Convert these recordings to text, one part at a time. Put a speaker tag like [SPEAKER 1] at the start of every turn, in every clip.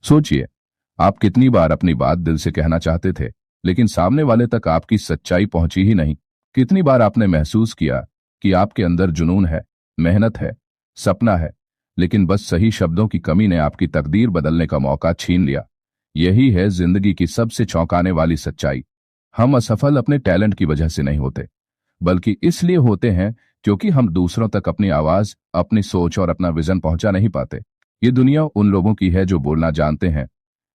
[SPEAKER 1] सोचिए, आप कितनी बार अपनी बात दिल से कहना चाहते थे, लेकिन सामने वाले तक आपकी सच्चाई पहुंची ही नहीं। कितनी बार आपने महसूस किया कि आपके अंदर जुनून है, मेहनत है, सपना है, लेकिन बस सही शब्दों की कमी ने आपकी तकदीर बदलने का मौका छीन लिया। यही है जिंदगी की सबसे चौंकाने वाली सच्चाई। हम असफल अपने टैलेंट की वजह से नहीं होते, बल्कि इसलिए होते हैं क्योंकि हम दूसरों तक अपनी आवाज, अपनी सोच और अपना विजन पहुंचा नहीं पाते। ये दुनिया उन लोगों की है जो बोलना जानते हैं,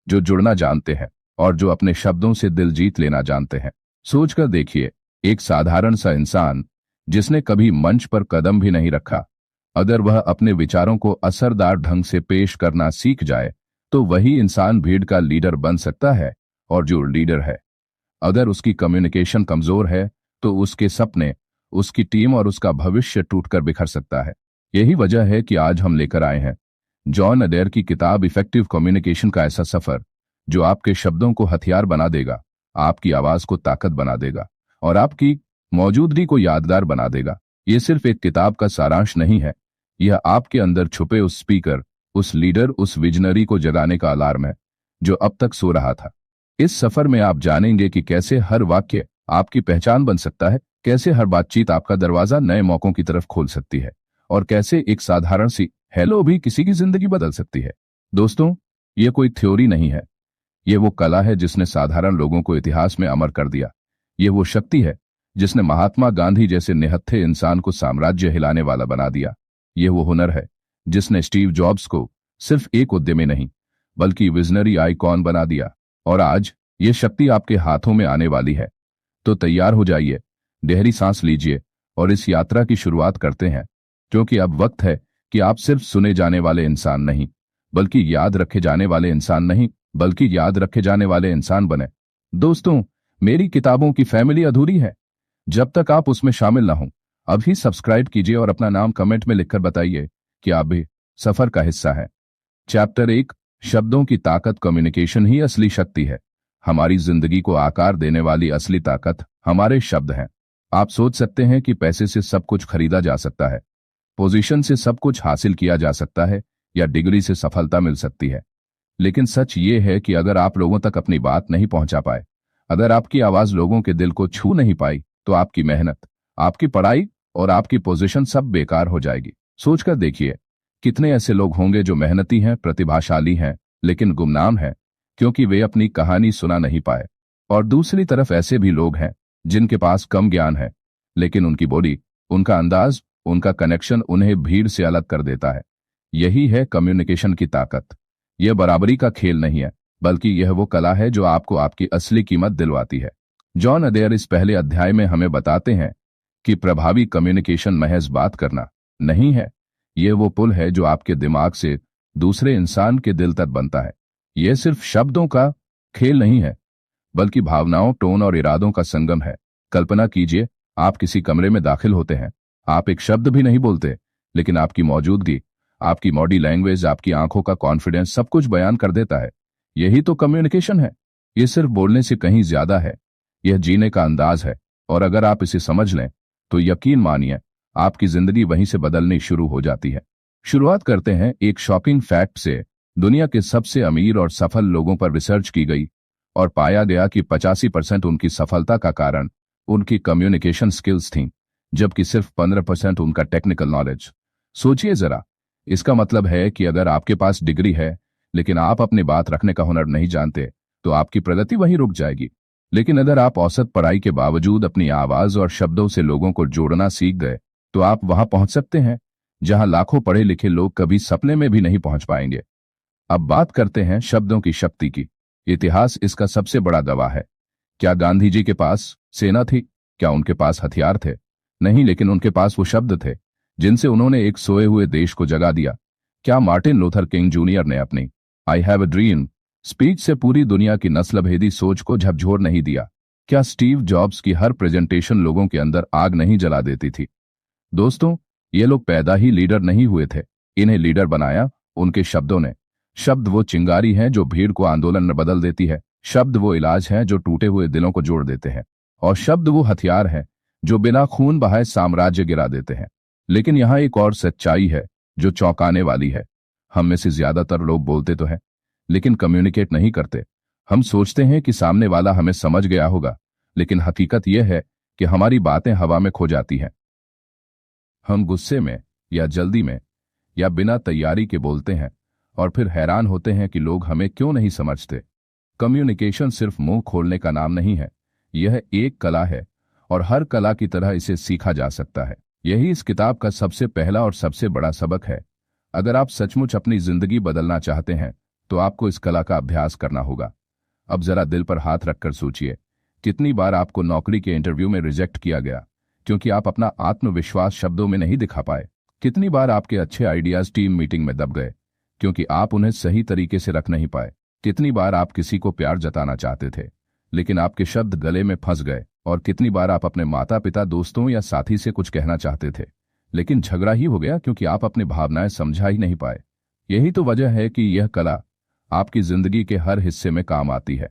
[SPEAKER 1] जो जुड़ना जानते हैं और जो अपने शब्दों से दिल जीत लेना जानते हैं। सोचकर देखिए, एक साधारण सा इंसान जिसने कभी मंच पर कदम भी नहीं रखा, अगर वह अपने विचारों को असरदार ढंग से पेश करना सीख जाए तो वही इंसान भीड़ का लीडर बन सकता है। और जो लीडर है, अगर उसकी कम्युनिकेशन कमजोर है तो उसके सपने, उसकी टीम और उसका भविष्य टूटकर बिखर सकता है। यही वजह है कि आज हम लेकर आए हैं जॉन अडेर की किताब इफेक्टिव कम्युनिकेशन का ऐसा सफर जो आपके शब्दों को हथियार बना देगा, आपकी आवाज को ताकत बना देगा और आपकी मौजूदगी को यादगार बना देगा। ये सिर्फ एक किताब का सारांश नहीं है, यह आपके अंदर छुपे उस स्पीकर, उस लीडर, उस विजनरी को जगाने का अलार्म है जो अब तक सो रहा था। इस सफर में आप जानेंगे कि कैसे हर वाक्य आपकी पहचान बन सकता है, कैसे हर बातचीत आपका दरवाजा नए मौकों की तरफ खोल सकती है और कैसे एक साधारण सी हेलो भी किसी की जिंदगी बदल सकती है। दोस्तों, ये कोई थ्योरी नहीं है, ये वो कला है जिसने साधारण लोगों को इतिहास में अमर कर दिया। ये वो शक्ति है जिसने महात्मा गांधी जैसे निहत्थे इंसान को साम्राज्य हिलाने वाला बना दिया। ये वो हुनर है जिसने स्टीव जॉब्स को सिर्फ एक उद्यमी नहीं बल्कि विजनरी आइकॉन बना दिया। और आज ये शक्ति आपके हाथों में आने वाली है। तो तैयार हो जाइए, गहरी सांस लीजिए और इस यात्रा की शुरुआत करते हैं, क्योंकि अब वक्त है कि आप सिर्फ सुने जाने वाले इंसान नहीं बल्कि याद रखे जाने वाले इंसान बने। दोस्तों, मेरी किताबों की फैमिली अधूरी है जब तक आप उसमें शामिल ना हों। अभी सब्सक्राइब कीजिए और अपना नाम कमेंट में लिखकर बताइए कि आप भी सफर का हिस्सा हैं। चैप्टर 1, शब्दों की ताकत। कम्युनिकेशन ही असली शक्ति है। हमारी जिंदगी को आकार देने वाली असली ताकत हमारे शब्द हैं। आप सोच सकते हैं कि पैसे से सब कुछ खरीदा जा सकता है, पोजीशन से सब कुछ हासिल किया जा सकता है या डिग्री से सफलता मिल सकती है, लेकिन सच ये है कि अगर आप लोगों तक अपनी बात नहीं पहुंचा पाए, अगर आपकी आवाज लोगों के दिल को छू नहीं पाई, तो आपकी मेहनत, आपकी पढ़ाई और आपकी पोजीशन सब बेकार हो जाएगी। सोचकर देखिए, कितने ऐसे लोग होंगे जो मेहनती हैं, प्रतिभाशाली हैं, लेकिन गुमनाम हैं क्योंकि वे अपनी कहानी सुना नहीं पाए। और दूसरी तरफ ऐसे भी लोग हैं जिनके पास कम ज्ञान है, लेकिन उनकी बोली, उनका अंदाज, उनका कनेक्शन उन्हें भीड़ से अलग कर देता है। यही है कम्युनिकेशन की ताकत। यह बराबरी का खेल नहीं है, बल्कि यह वो कला है जो आपको आपकी असली कीमत दिलवाती है। जॉन अडेर इस पहले अध्याय में हमें बताते हैं कि प्रभावी कम्युनिकेशन महज बात करना नहीं है, यह वो पुल है जो आपके दिमाग से दूसरे इंसान के दिल तक बनता है। यह सिर्फ शब्दों का खेल नहीं है, बल्कि भावनाओं, टोन और इरादों का संगम है। कल्पना कीजिए, आप किसी कमरे में दाखिल होते हैं, आप एक शब्द भी नहीं बोलते, लेकिन आपकी मौजूदगी, आपकी बॉडी लैंग्वेज, आपकी आंखों का कॉन्फिडेंस सब कुछ बयान कर देता है। यही तो कम्युनिकेशन है। यह सिर्फ बोलने से कहीं ज्यादा है, यह जीने का अंदाज है। और अगर आप इसे समझ लें तो यकीन मानिए, आपकी जिंदगी वहीं से बदलनी शुरू हो जाती है। शुरुआत करते हैं एक शॉकिंग फैक्ट से। दुनिया के सबसे अमीर और सफल लोगों पर रिसर्च की गई और पाया गया कि 85% उनकी सफलता का कारण उनकी कम्युनिकेशन स्किल्स थीं, जबकि सिर्फ 15% उनका टेक्निकल नॉलेज। सोचिए जरा, इसका मतलब है कि अगर आपके पास डिग्री है लेकिन आप अपनी बात रखने का हुनर नहीं जानते, तो आपकी प्रगति वहीं रुक जाएगी। लेकिन अगर आप औसत पढ़ाई के बावजूद अपनी आवाज और शब्दों से लोगों को जोड़ना सीख गए, तो आप वहां पहुंच सकते हैं जहां लाखों पढ़े लिखे लोग कभी सपने में भी नहीं पहुंच पाएंगे। अब बात करते हैं शब्दों की शक्ति की। इतिहास इसका सबसे बड़ा गवाह है। क्या गांधी जी के पास सेना थी? क्या उनके पास हथियार थे? नहीं, लेकिन उनके पास वो शब्द थे जिनसे उन्होंने एक सोए हुए देश को जगा दिया। क्या मार्टिन लूथर किंग जूनियर ने अपनी I have a dream speech से पूरी दुनिया की नस्लभेदी सोच को झकझोर नहीं दिया? क्या स्टीव जॉब्स की हर प्रेजेंटेशन लोगों के अंदर आग नहीं जला देती थी? दोस्तों, ये लोग पैदा ही लीडर नहीं हुए थे, इन्हें लीडर बनाया उनके शब्दों ने। शब्द वो चिंगारी हैं जो भीड़ को आंदोलन में बदल देती है। शब्द वो इलाज हैं जो टूटे हुए दिलों को जोड़ देते हैं। और शब्द वो हथियार हैं जो बिना खून बहाए साम्राज्य गिरा देते हैं। लेकिन यहाँ एक और सच्चाई है जो चौंकाने वाली है। हम में से ज्यादातर लोग बोलते तो हैं, लेकिन कम्युनिकेट नहीं करते। हम सोचते हैं कि सामने वाला हमें समझ गया होगा, लेकिन हकीकत यह है कि हमारी बातें हवा में खो जाती हैं। हम गुस्से में या जल्दी में या बिना तैयारी के बोलते हैं और फिर हैरान होते हैं कि लोग हमें क्यों नहीं समझते। कम्युनिकेशन सिर्फ मुंह खोलने का नाम नहीं है, यह एक कला है और हर कला की तरह इसे सीखा जा सकता है। यही इस किताब का सबसे पहला और सबसे बड़ा सबक है। अगर आप सचमुच अपनी जिंदगी बदलना चाहते हैं तो आपको इस कला का अभ्यास करना होगा। अब जरा दिल पर हाथ रखकर सोचिए, कितनी बार आपको नौकरी के इंटरव्यू में रिजेक्ट किया गया क्योंकि आप अपना आत्मविश्वास शब्दों में नहीं दिखा पाए। कितनी बार आपके अच्छे आइडियाज टीम मीटिंग में दब गए क्योंकि आप उन्हें सही तरीके से रख नहीं पाए। कितनी बार आप किसी को प्यार जताना चाहते थे लेकिन आपके शब्द गले में फंस गए। और कितनी बार आप अपने माता पिता, दोस्तों या साथी से कुछ कहना चाहते थे लेकिन झगड़ा ही हो गया क्योंकि आप अपनी भावनाएं समझा ही नहीं पाए। यही तो वजह है कि यह कला आपकी जिंदगी के हर हिस्से में काम आती है।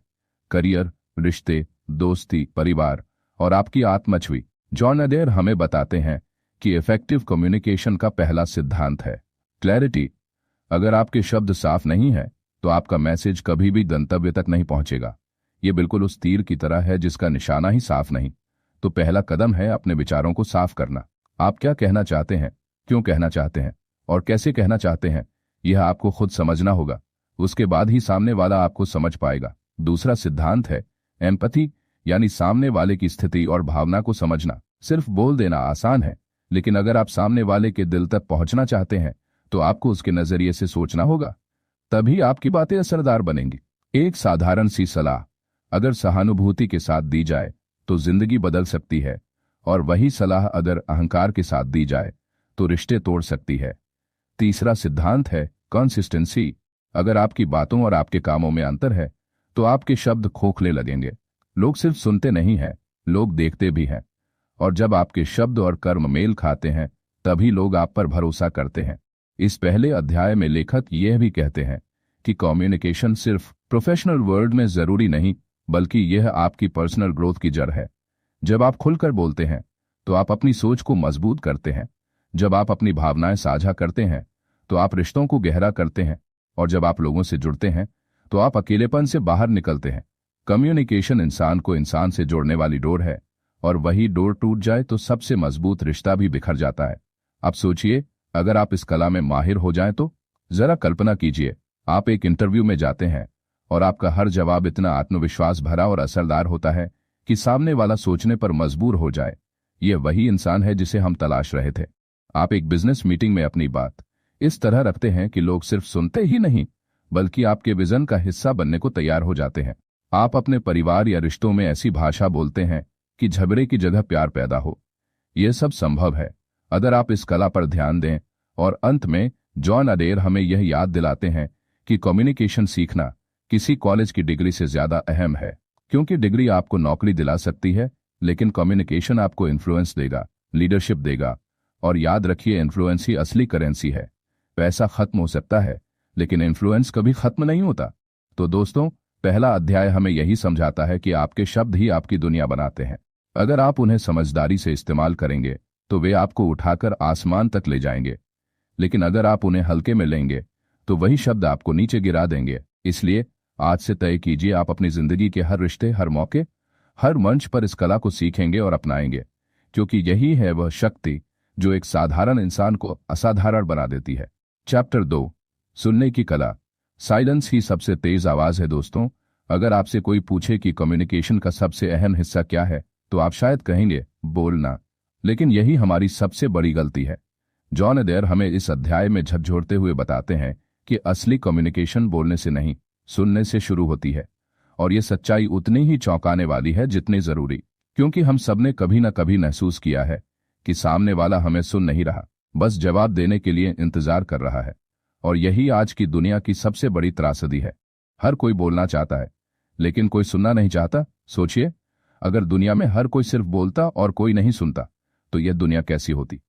[SPEAKER 1] करियर, रिश्ते, दोस्ती, परिवार और आपकी आत्मछवि। जॉन अडेर हमें बताते हैं कि इफेक्टिव कम्युनिकेशन का पहला सिद्धांत है क्लैरिटी। अगर आपके शब्द साफ नहीं है तो आपका मैसेज कभी भी गंतव्य तक नहीं पहुंचेगा। ये बिल्कुल उस तीर की तरह है जिसका निशाना ही साफ नहीं। तो पहला कदम है अपने विचारों को साफ करना। आप क्या कहना चाहते हैं, क्यों कहना चाहते हैं और कैसे कहना चाहते हैं, यह आपको खुद समझना होगा। उसके बाद ही सामने वाला आपको समझ पाएगा। दूसरा सिद्धांत है एम्पैथी, यानी सामने वाले की स्थिति और भावना को समझना। सिर्फ बोल देना आसान है, लेकिन अगर आप सामने वाले के दिल तक पहुंचना चाहते हैं तो आपको उसके नजरिए से सोचना होगा, तभी आपकी बातें असरदार बनेंगी। एक साधारण सी सलाह अगर सहानुभूति के साथ दी जाए तो जिंदगी बदल सकती है, और वही सलाह अगर अहंकार के साथ दी जाए तो रिश्ते तोड़ सकती है। तीसरा सिद्धांत है कंसिस्टेंसी। अगर आपकी बातों और आपके कामों में अंतर है तो आपके शब्द खोखले लगेंगे। लोग सिर्फ सुनते नहीं हैं, लोग देखते भी हैं। और जब आपके शब्द और कर्म मेल खाते हैं तभी लोग आप पर भरोसा करते हैं। इस पहले अध्याय में लेखक यह भी कहते हैं कि कम्युनिकेशन सिर्फ प्रोफेशनल वर्ल्ड में जरूरी नहीं, बल्कि यह आपकी पर्सनल ग्रोथ की जड़ है। जब आप खुलकर बोलते हैं तो आप अपनी सोच को मजबूत करते हैं। जब आप अपनी भावनाएं साझा करते हैं तो आप रिश्तों को गहरा करते हैं। और जब आप लोगों से जुड़ते हैं तो आप अकेलेपन से बाहर निकलते हैं। कम्युनिकेशन इंसान को इंसान से जोड़ने वाली डोर है, और वही डोर टूट जाए तो सबसे मजबूत रिश्ता भी बिखर जाता है। अब सोचिए, अगर आप इस कला में माहिर हो जाएं तो जरा कल्पना कीजिए, आप एक इंटरव्यू में जाते हैं और आपका हर जवाब इतना आत्मविश्वास भरा और असरदार होता है कि सामने वाला सोचने पर मजबूर हो जाए, यह वही इंसान है जिसे हम तलाश रहे थे। आप एक बिजनेस मीटिंग में अपनी बात इस तरह रखते हैं कि लोग सिर्फ सुनते ही नहीं बल्कि आपके विजन का हिस्सा बनने को तैयार हो जाते हैं। आप अपने परिवार या रिश्तों में ऐसी भाषा बोलते हैं कि झगड़े की जगह प्यार पैदा हो। यह सब संभव है अगर आप इस कला पर ध्यान दें। और अंत में जॉन अडेर हमें यह याद दिलाते हैं कि कम्युनिकेशन सीखना किसी कॉलेज की डिग्री से ज्यादा अहम है, क्योंकि डिग्री आपको नौकरी दिला सकती है लेकिन कम्युनिकेशन आपको इन्फ्लुएंस देगा, लीडरशिप देगा। और याद रखिए, इन्फ्लुएंस ही असली करेंसी है। पैसा खत्म हो सकता है लेकिन इन्फ्लुएंस कभी खत्म नहीं होता। तो दोस्तों, पहला अध्याय हमें यही समझाता है कि आपके शब्द ही आपकी दुनिया बनाते हैं। अगर आप उन्हें समझदारी से इस्तेमाल करेंगे तो वे आपको उठाकर आसमान तक ले जाएंगे, लेकिन अगर आप उन्हें हल्के में लेंगे तो वही शब्द आपको नीचे गिरा देंगे। इसलिए आज से तय कीजिए, आप अपनी जिंदगी के हर रिश्ते, हर मौके, हर मंच पर इस कला को सीखेंगे और अपनाएंगे, क्योंकि यही है वह शक्ति जो एक साधारण इंसान को असाधारण बना देती है। चैप्टर 2, सुनने की कला। साइलेंस ही सबसे तेज आवाज है। दोस्तों, अगर आपसे कोई पूछे कि कम्युनिकेशन का सबसे अहम हिस्सा क्या है तो आप शायद कहेंगे बोलना, लेकिन यही हमारी सबसे बड़ी गलती है। जॉन अडेर हमें इस अध्याय में झकझोरते हुए बताते हैं कि असली कम्युनिकेशन बोलने से नहीं, सुनने से शुरू होती है। और यह सच्चाई उतनी ही चौंकाने वाली है जितनी जरूरी, क्योंकि हम सबने कभी न कभी महसूस किया है कि सामने वाला हमें सुन नहीं रहा, बस जवाब देने के लिए इंतजार कर रहा है। और यही आज की दुनिया की सबसे बड़ी त्रासदी है। हर कोई बोलना चाहता है लेकिन कोई सुनना नहीं चाहता। सोचिए, अगर दुनिया में हर कोई सिर्फ बोलता और कोई नहीं सुनता तो यह दुनिया कैसी होती?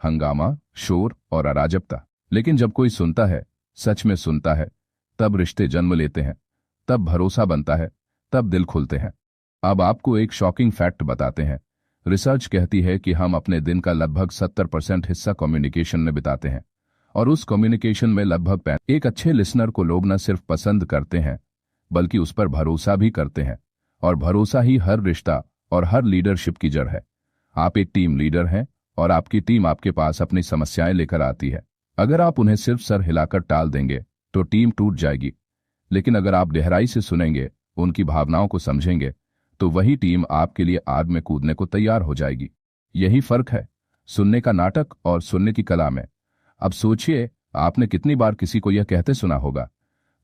[SPEAKER 1] हंगामा, शोर और अराजकता। लेकिन जब कोई सुनता है, सच में सुनता है, तब रिश्ते जन्म लेते हैं, तब भरोसा बनता है, तब दिल खुलते हैं। अब आपको एक शॉकिंग फैक्ट बताते हैं। रिसर्च कहती है कि हम अपने दिन का लगभग 70% हिस्सा कम्युनिकेशन में बिताते हैं, और उस कम्युनिकेशन में लगभग एक अच्छे लिसनर को लोग न सिर्फ पसंद करते हैं बल्कि उस पर भरोसा भी करते हैं, और भरोसा ही हर रिश्ता और हर लीडरशिप की जड़ है। आप एक टीम लीडर हैं और आपकी टीम आपके पास अपनी समस्याएं लेकर आती है। अगर आप उन्हें सिर्फ सर हिलाकर टाल देंगे तो टीम टूट जाएगी, लेकिन अगर आप गहराई से सुनेंगे, उनकी भावनाओं को समझेंगे, तो वही टीम आपके लिए आग में कूदने को तैयार हो जाएगी। यही फर्क है सुनने का नाटक और सुनने की कला में। अब सोचिए, आपने कितनी बार किसी को यह कहते सुना होगा,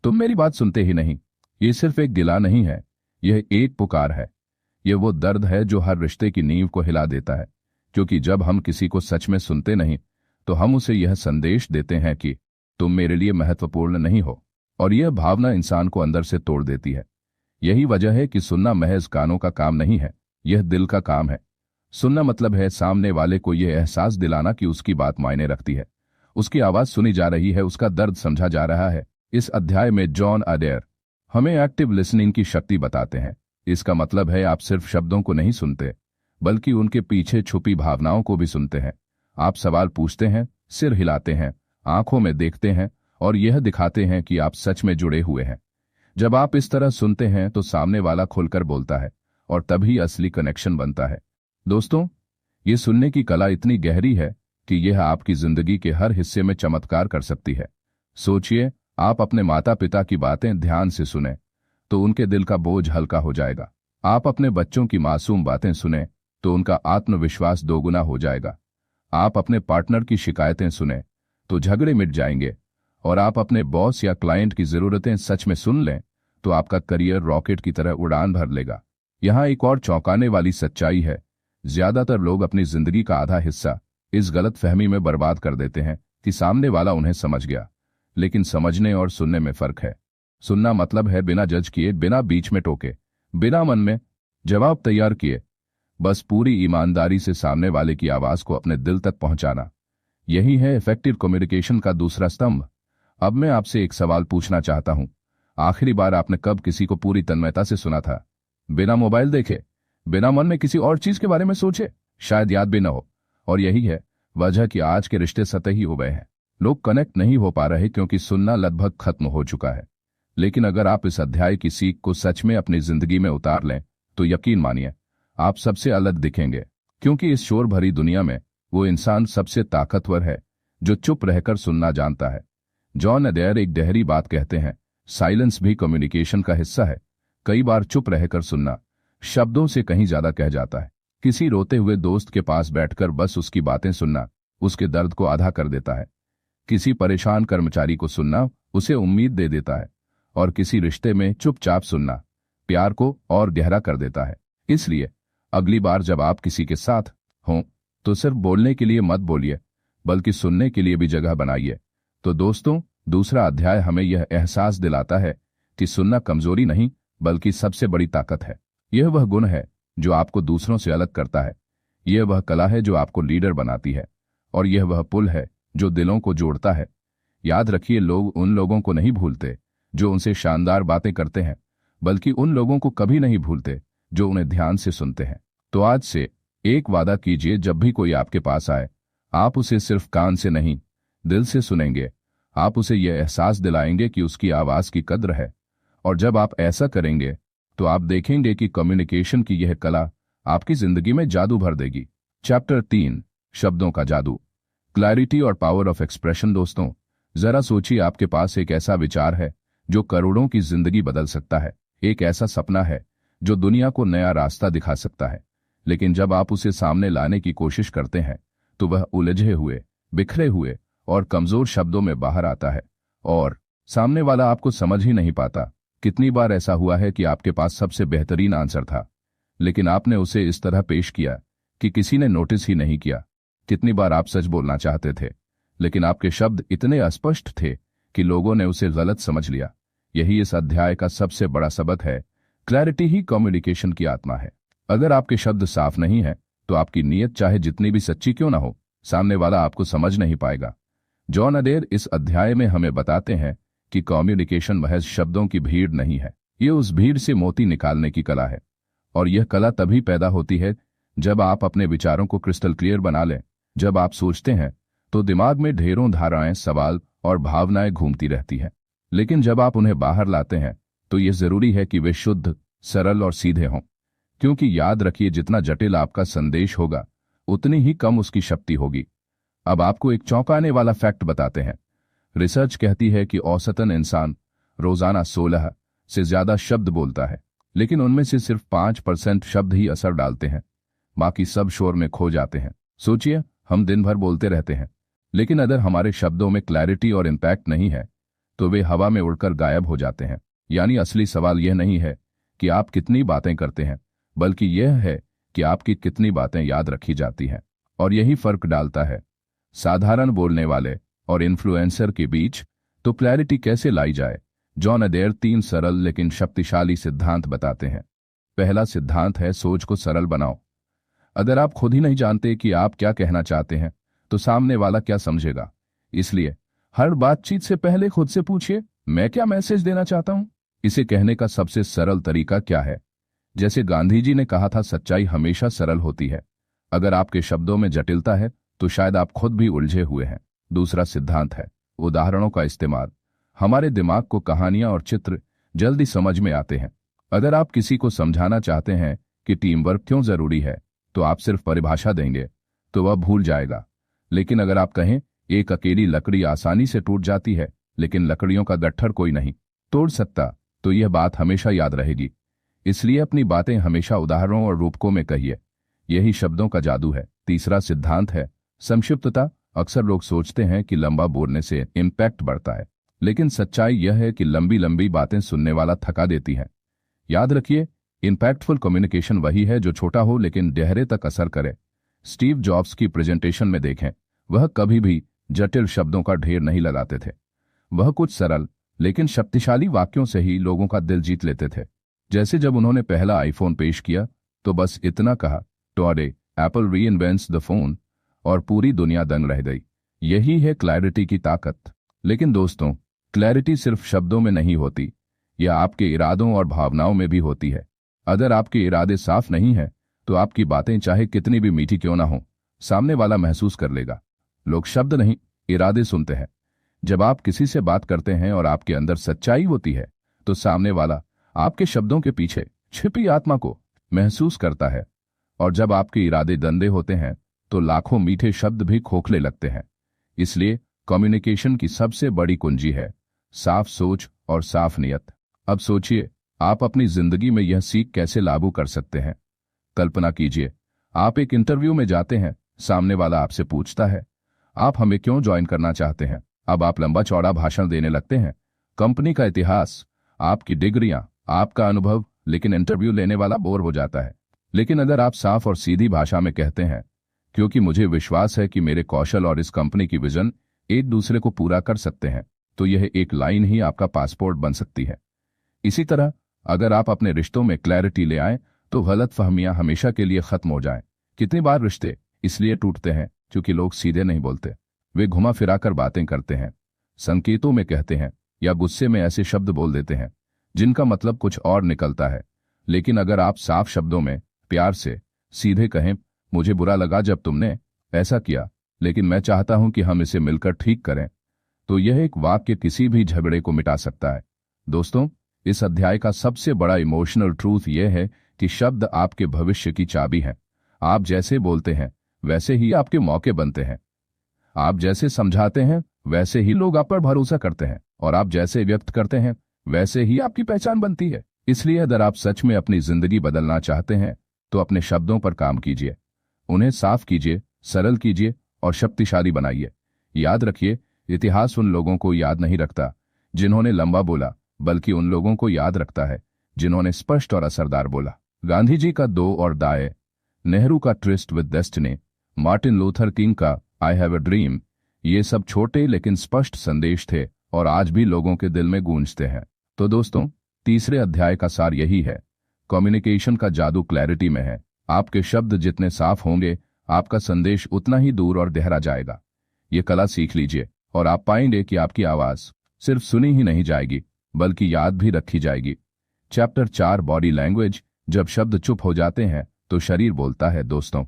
[SPEAKER 1] तुम मेरी बात सुनते ही नहीं। ये सिर्फ एक गिला नहीं है, यह एक पुकार है। यह वो दर्द है जो हर रिश्ते की नींव को हिला देता है, क्योंकि जब हम किसी को सच में सुनते नहीं तो हम उसे यह संदेश देते हैं कि तुम मेरे लिए महत्वपूर्ण नहीं हो, और यह भावना इंसान को अंदर से तोड़ देती है। यही वजह है कि सुनना महज कानों का काम नहीं है, यह दिल का काम है। सुनना मतलब है सामने वाले को यह एहसास दिलाना कि उसकी बात मायने रखती है, उसकी आवाज सुनी जा रही है, उसका दर्द समझा जा रहा है। इस अध्याय में जॉन अडेयर हमें एक्टिव लिसनिंग की शक्ति बताते हैं। इसका मतलब है आप सिर्फ शब्दों को नहीं सुनते, बल्कि उनके पीछे छुपी भावनाओं को भी सुनते हैं। आप सवाल पूछते हैं, सिर हिलाते हैं, आंखों में देखते हैं और यह दिखाते हैं कि आप सच में जुड़े हुए हैं। जब आप इस तरह सुनते हैं तो सामने वाला खुलकर बोलता है और तभी असली कनेक्शन बनता है। दोस्तों, ये सुनने की कला इतनी गहरी है कि यह आपकी जिंदगी के हर हिस्से में चमत्कार कर सकती है। सोचिए, आप अपने माता पिता की बातें ध्यान से सुने तो उनके दिल का बोझ हल्का हो जाएगा। आप अपने बच्चों की मासूम बातें सुने तो उनका आत्मविश्वास दोगुना हो जाएगा। आप अपने पार्टनर की शिकायतें सुने तो झगड़े मिट जाएंगे, और आप अपने बॉस या क्लाइंट की जरूरतें सच में सुन लें तो आपका करियर रॉकेट की तरह उड़ान भर लेगा। यहाँ एक और चौंकाने वाली सच्चाई है, ज्यादातर लोग अपनी जिंदगी का आधा हिस्सा इस गलत फहमी में बर्बाद कर देते हैं कि सामने वाला उन्हें समझ गया। लेकिन समझने और सुनने में फर्क है। सुनना मतलब है बिना जज किए, बिना बीच में टोके, बिना मन में जवाब तैयार किए, बस पूरी ईमानदारी से सामने वाले की आवाज को अपने दिल तक पहुंचाना। यही है इफेक्टिव कम्युनिकेशन का दूसरा स्तंभ। अब मैं आपसे एक सवाल पूछना चाहता हूं, आखिरी बार आपने कब किसी को पूरी तन्मयता से सुना था, बिना मोबाइल देखे, बिना मन में किसी और चीज के बारे में सोचे? शायद याद भी न हो। और यही है वजह कि आज के रिश्ते सतही हो गए हैं। लोग कनेक्ट नहीं हो पा रहे क्योंकि सुनना लगभग खत्म हो चुका है। लेकिन अगर आप इस अध्याय की सीख को सच में अपनी जिंदगी में उतार लें तो यकीन मानिए आप सबसे अलग दिखेंगे, क्योंकि इस शोर भरी दुनिया में वो इंसान सबसे ताकतवर है जो चुप रहकर सुनना जानता है। जॉन अडेयर एक गहरी बात कहते हैं, साइलेंस भी कम्युनिकेशन का हिस्सा है। कई बार चुप रहकर सुनना शब्दों से कहीं ज्यादा कह जाता है। किसी रोते हुए दोस्त के पास बैठकर बस उसकी बातें सुनना उसके दर्द को आधा कर देता है। किसी परेशान कर्मचारी को सुनना उसे उम्मीद दे देता है, और किसी रिश्ते में चुपचाप सुनना प्यार को और गहरा कर देता है। इसलिए अगली बार जब आप किसी के साथ हों तो सिर्फ बोलने के लिए मत बोलिए, बल्कि सुनने के लिए भी जगह बनाइए। तो दोस्तों, दूसरा अध्याय हमें यह एहसास दिलाता है कि सुनना कमजोरी नहीं बल्कि सबसे बड़ी ताकत है। यह वह गुण है जो आपको दूसरों से अलग करता है। यह वह कला है जो आपको लीडर बनाती है, और यह वह पुल है जो दिलों को जोड़ता है। याद रखिए, लोग उन लोगों को नहीं भूलते जो उनसे शानदार बातें करते हैं, बल्कि उन लोगों को कभी नहीं भूलते जो उन्हें ध्यान से सुनते हैं। तो आज से एक वादा कीजिए, जब भी कोई आपके पास आए आप उसे सिर्फ कान से नहीं दिल से सुनेंगे। आप उसे यह एहसास दिलाएंगे कि उसकी आवाज की कद्र है, और जब आप ऐसा करेंगे तो आप देखेंगे कि कम्युनिकेशन की यह कला आपकी जिंदगी में जादू भर देगी। चैप्टर 3, शब्दों का जादू, क्लैरिटी और पावर ऑफ एक्सप्रेशन। दोस्तों, जरा सोचिए, आपके पास एक ऐसा विचार है जो करोड़ों की जिंदगी बदल सकता है। एक ऐसा सपना है जो दुनिया को नया रास्ता दिखा सकता है, लेकिन जब आप उसे सामने लाने की कोशिश करते हैं तो वह उलझे हुए, बिखरे हुए और कमजोर शब्दों में बाहर आता है, और सामने वाला आपको समझ ही नहीं पाता। कितनी बार ऐसा हुआ है कि आपके पास सबसे बेहतरीन आंसर था, लेकिन आपने उसे इस तरह पेश किया कि किसी ने नोटिस ही नहीं किया। कितनी बार आप सच बोलना चाहते थे, लेकिन आपके शब्द इतने अस्पष्ट थे कि लोगों ने उसे गलत समझ लिया। यही इस अध्याय का सबसे बड़ा सबक है। क्लैरिटी ही कम्युनिकेशन की आत्मा है। अगर आपके शब्द साफ नहीं है तो आपकी नीयत चाहे जितनी भी सच्ची क्यों ना हो, सामने वाला आपको समझ नहीं पाएगा। जॉन अडेयर इस अध्याय में हमें बताते हैं कि कम्युनिकेशन महज शब्दों की भीड़ नहीं है, ये उस भीड़ से मोती निकालने की कला है। और यह कला तभी पैदा होती है जब आप अपने विचारों को क्रिस्टल क्लियर बना लें। जब आप सोचते हैं तो दिमाग में ढेरों धाराएं, सवाल और भावनाएं घूमती रहती हैं। लेकिन जब आप उन्हें बाहर लाते हैं तो यह जरूरी है कि वे शुद्ध, सरल और सीधे हों। क्योंकि याद रखिए, जितना जटिल आपका संदेश होगा उतनी ही कम उसकी शक्ति होगी। अब आपको एक चौंकाने वाला फैक्ट बताते हैं। रिसर्च कहती है कि औसतन इंसान रोजाना 16 से ज्यादा शब्द बोलता है, लेकिन उनमें से सिर्फ 5% शब्द ही असर डालते हैं। बाकी सब शोर में खो जाते हैं। सोचिए, हम दिन भर बोलते रहते हैं, लेकिन अगर हमारे शब्दों में क्लैरिटी और इम्पैक्ट नहीं है तो वे हवा में उड़कर गायब हो जाते हैं। यानी असली सवाल यह नहीं है कि आप कितनी बातें करते हैं, बल्कि यह है कि आपकी कितनी बातें याद रखी जाती हैं। और यही फर्क डालता है साधारण बोलने वाले और इन्फ्लुएंसर के बीच। तो क्लैरिटी कैसे लाई जाए? जॉन अडेयर 3 सरल लेकिन शक्तिशाली सिद्धांत बताते हैं। पहला सिद्धांत है, सोच को सरल बनाओ। अगर आप खुद ही नहीं जानते कि आप क्या कहना चाहते हैं तो सामने वाला क्या समझेगा? इसलिए हर बातचीत से पहले खुद से पूछिए, मैं क्या मैसेज देना चाहता हूं? इसे कहने का सबसे सरल तरीका क्या है? जैसे गांधी जी ने कहा था, सच्चाई हमेशा सरल होती है। अगर आपके शब्दों में जटिलता है तो शायद आप खुद भी उलझे हुए हैं। दूसरा सिद्धांत है उदाहरणों का इस्तेमाल। हमारे दिमाग को कहानियां और चित्र जल्दी समझ में आते हैं। अगर आप किसी को समझाना चाहते हैं कि टीम वर्क क्यों जरूरी है तो आप सिर्फ परिभाषा देंगे तो वह भूल जाएगा। लेकिन अगर आप कहें, एक अकेली लकड़ी आसानी से टूट जाती है लेकिन लकड़ियों का गट्ठर कोई नहीं तोड़ सकता, तो यह बात हमेशा याद रहेगी। इसलिए अपनी बातें हमेशा उदाहरणों और रूपकों में कहिए। यही शब्दों का जादू है। तीसरा सिद्धांत है संक्षिप्तता। अक्सर लोग सोचते हैं कि लंबा बोलने से इम्पैक्ट बढ़ता है, लेकिन सच्चाई यह है कि लंबी लंबी बातें सुनने वाला थका देती हैं। याद रखिए, इम्पैक्टफुल कम्युनिकेशन वही है जो छोटा हो लेकिन गहरे तक असर करे। स्टीव जॉब्स की प्रेजेंटेशन में देखें, वह कभी भी जटिल शब्दों का ढेर नहीं लगाते थे। वह कुछ सरल लेकिन शक्तिशाली वाक्यों से ही लोगों का दिल जीत लेते थे। जैसे जब उन्होंने पहला आईफोन पेश किया तो बस इतना कहा, टुडे एप्पल रीइन्वेंट्स द फोन, और पूरी दुनिया दंग रह गई। यही है क्लैरिटी की ताकत। लेकिन दोस्तों, क्लैरिटी सिर्फ शब्दों में नहीं होती, यह आपके इरादों और भावनाओं में भी होती है। अगर आपके इरादे साफ नहीं हैं तो आपकी बातें चाहे कितनी भी मीठी क्यों ना हो, सामने वाला महसूस कर लेगा। लोग शब्द नहीं, इरादे सुनते हैं। जब आप किसी से बात करते हैं और आपके अंदर सच्चाई होती है तो सामने वाला आपके शब्दों के पीछे छिपी आत्मा को महसूस करता है। और जब आपके इरादे गंदे होते हैं तो लाखों मीठे शब्द भी खोखले लगते हैं। इसलिए कम्युनिकेशन की सबसे बड़ी कुंजी है साफ सोच और साफ नियत। अब सोचिए, आप अपनी जिंदगी में यह सीख कैसे लागू कर सकते हैं। कल्पना कीजिए, आप एक इंटरव्यू में जाते हैं, सामने वाला आपसे पूछता है, आप हमें क्यों ज्वाइन करना चाहते हैं? अब आप लंबा चौड़ा भाषण देने लगते हैं, कंपनी का इतिहास, आपकी डिग्रियां, आपका अनुभव, लेकिन इंटरव्यू लेने वाला बोर हो जाता है। लेकिन अगर आप साफ और सीधी भाषा में कहते हैं, क्योंकि मुझे विश्वास है कि मेरे कौशल और इस कंपनी की विजन एक दूसरे को पूरा कर सकते हैं, तो यह एक लाइन ही आपका पासपोर्ट बन सकती है। इसी तरह अगर आप अपने रिश्तों में क्लैरिटी ले आएं तो गलतफहमियां हमेशा के लिए खत्म हो जाएं। कितनी बार रिश्ते इसलिए टूटते हैं क्योंकि लोग सीधे नहीं बोलते, वे घुमा फिराकर बातें करते हैं, संकेतों में कहते हैं या गुस्से में ऐसे शब्द बोल देते हैं जिनका मतलब कुछ और निकलता है। लेकिन अगर आप साफ शब्दों में प्यार से सीधे कहें, मुझे बुरा लगा जब तुमने ऐसा किया, लेकिन मैं चाहता हूं कि हम इसे मिलकर ठीक करें, तो यह एक वाक्य किसी भी झगड़े को मिटा सकता है। दोस्तों, इस अध्याय का सबसे बड़ा इमोशनल ट्रूथ यह है कि शब्द आपके भविष्य की चाबी हैं। आप जैसे बोलते हैं वैसे ही आपके मौके बनते हैं। आप जैसे समझाते हैं वैसे ही लोग आप पर भरोसा करते हैं, और आप जैसे व्यक्त करते हैं वैसे ही आपकी पहचान बनती है। इसलिए अगर आप सच में अपनी जिंदगी बदलना चाहते हैं तो अपने शब्दों पर काम कीजिए, उन्हें साफ कीजिए, सरल कीजिए और शक्तिशाली बनाइए। याद रखिए, इतिहास उन लोगों को याद नहीं रखता जिन्होंने लंबा बोला, बल्कि उन लोगों को याद रखता है जिन्होंने स्पष्ट और असरदार बोला। गांधी जी का दो और दाएं, नेहरू का tourist with destiny, Martin Luther king का आई हैव अ ड्रीम, ये सब छोटे लेकिन स्पष्ट संदेश थे और आज भी लोगों के दिल में गूंजते हैं। तो दोस्तों, तीसरे अध्याय का सार यही है, कम्युनिकेशन का जादू क्लैरिटी में है। आपके शब्द जितने साफ होंगे, आपका संदेश उतना ही दूर और गहरा जाएगा। ये कला सीख लीजिए और आप पाएंगे कि आपकी आवाज सिर्फ सुनी ही नहीं जाएगी बल्कि याद भी रखी जाएगी। Chapter 4, body language. जब शब्द चुप हो जाते हैं तो शरीर बोलता है। दोस्तों,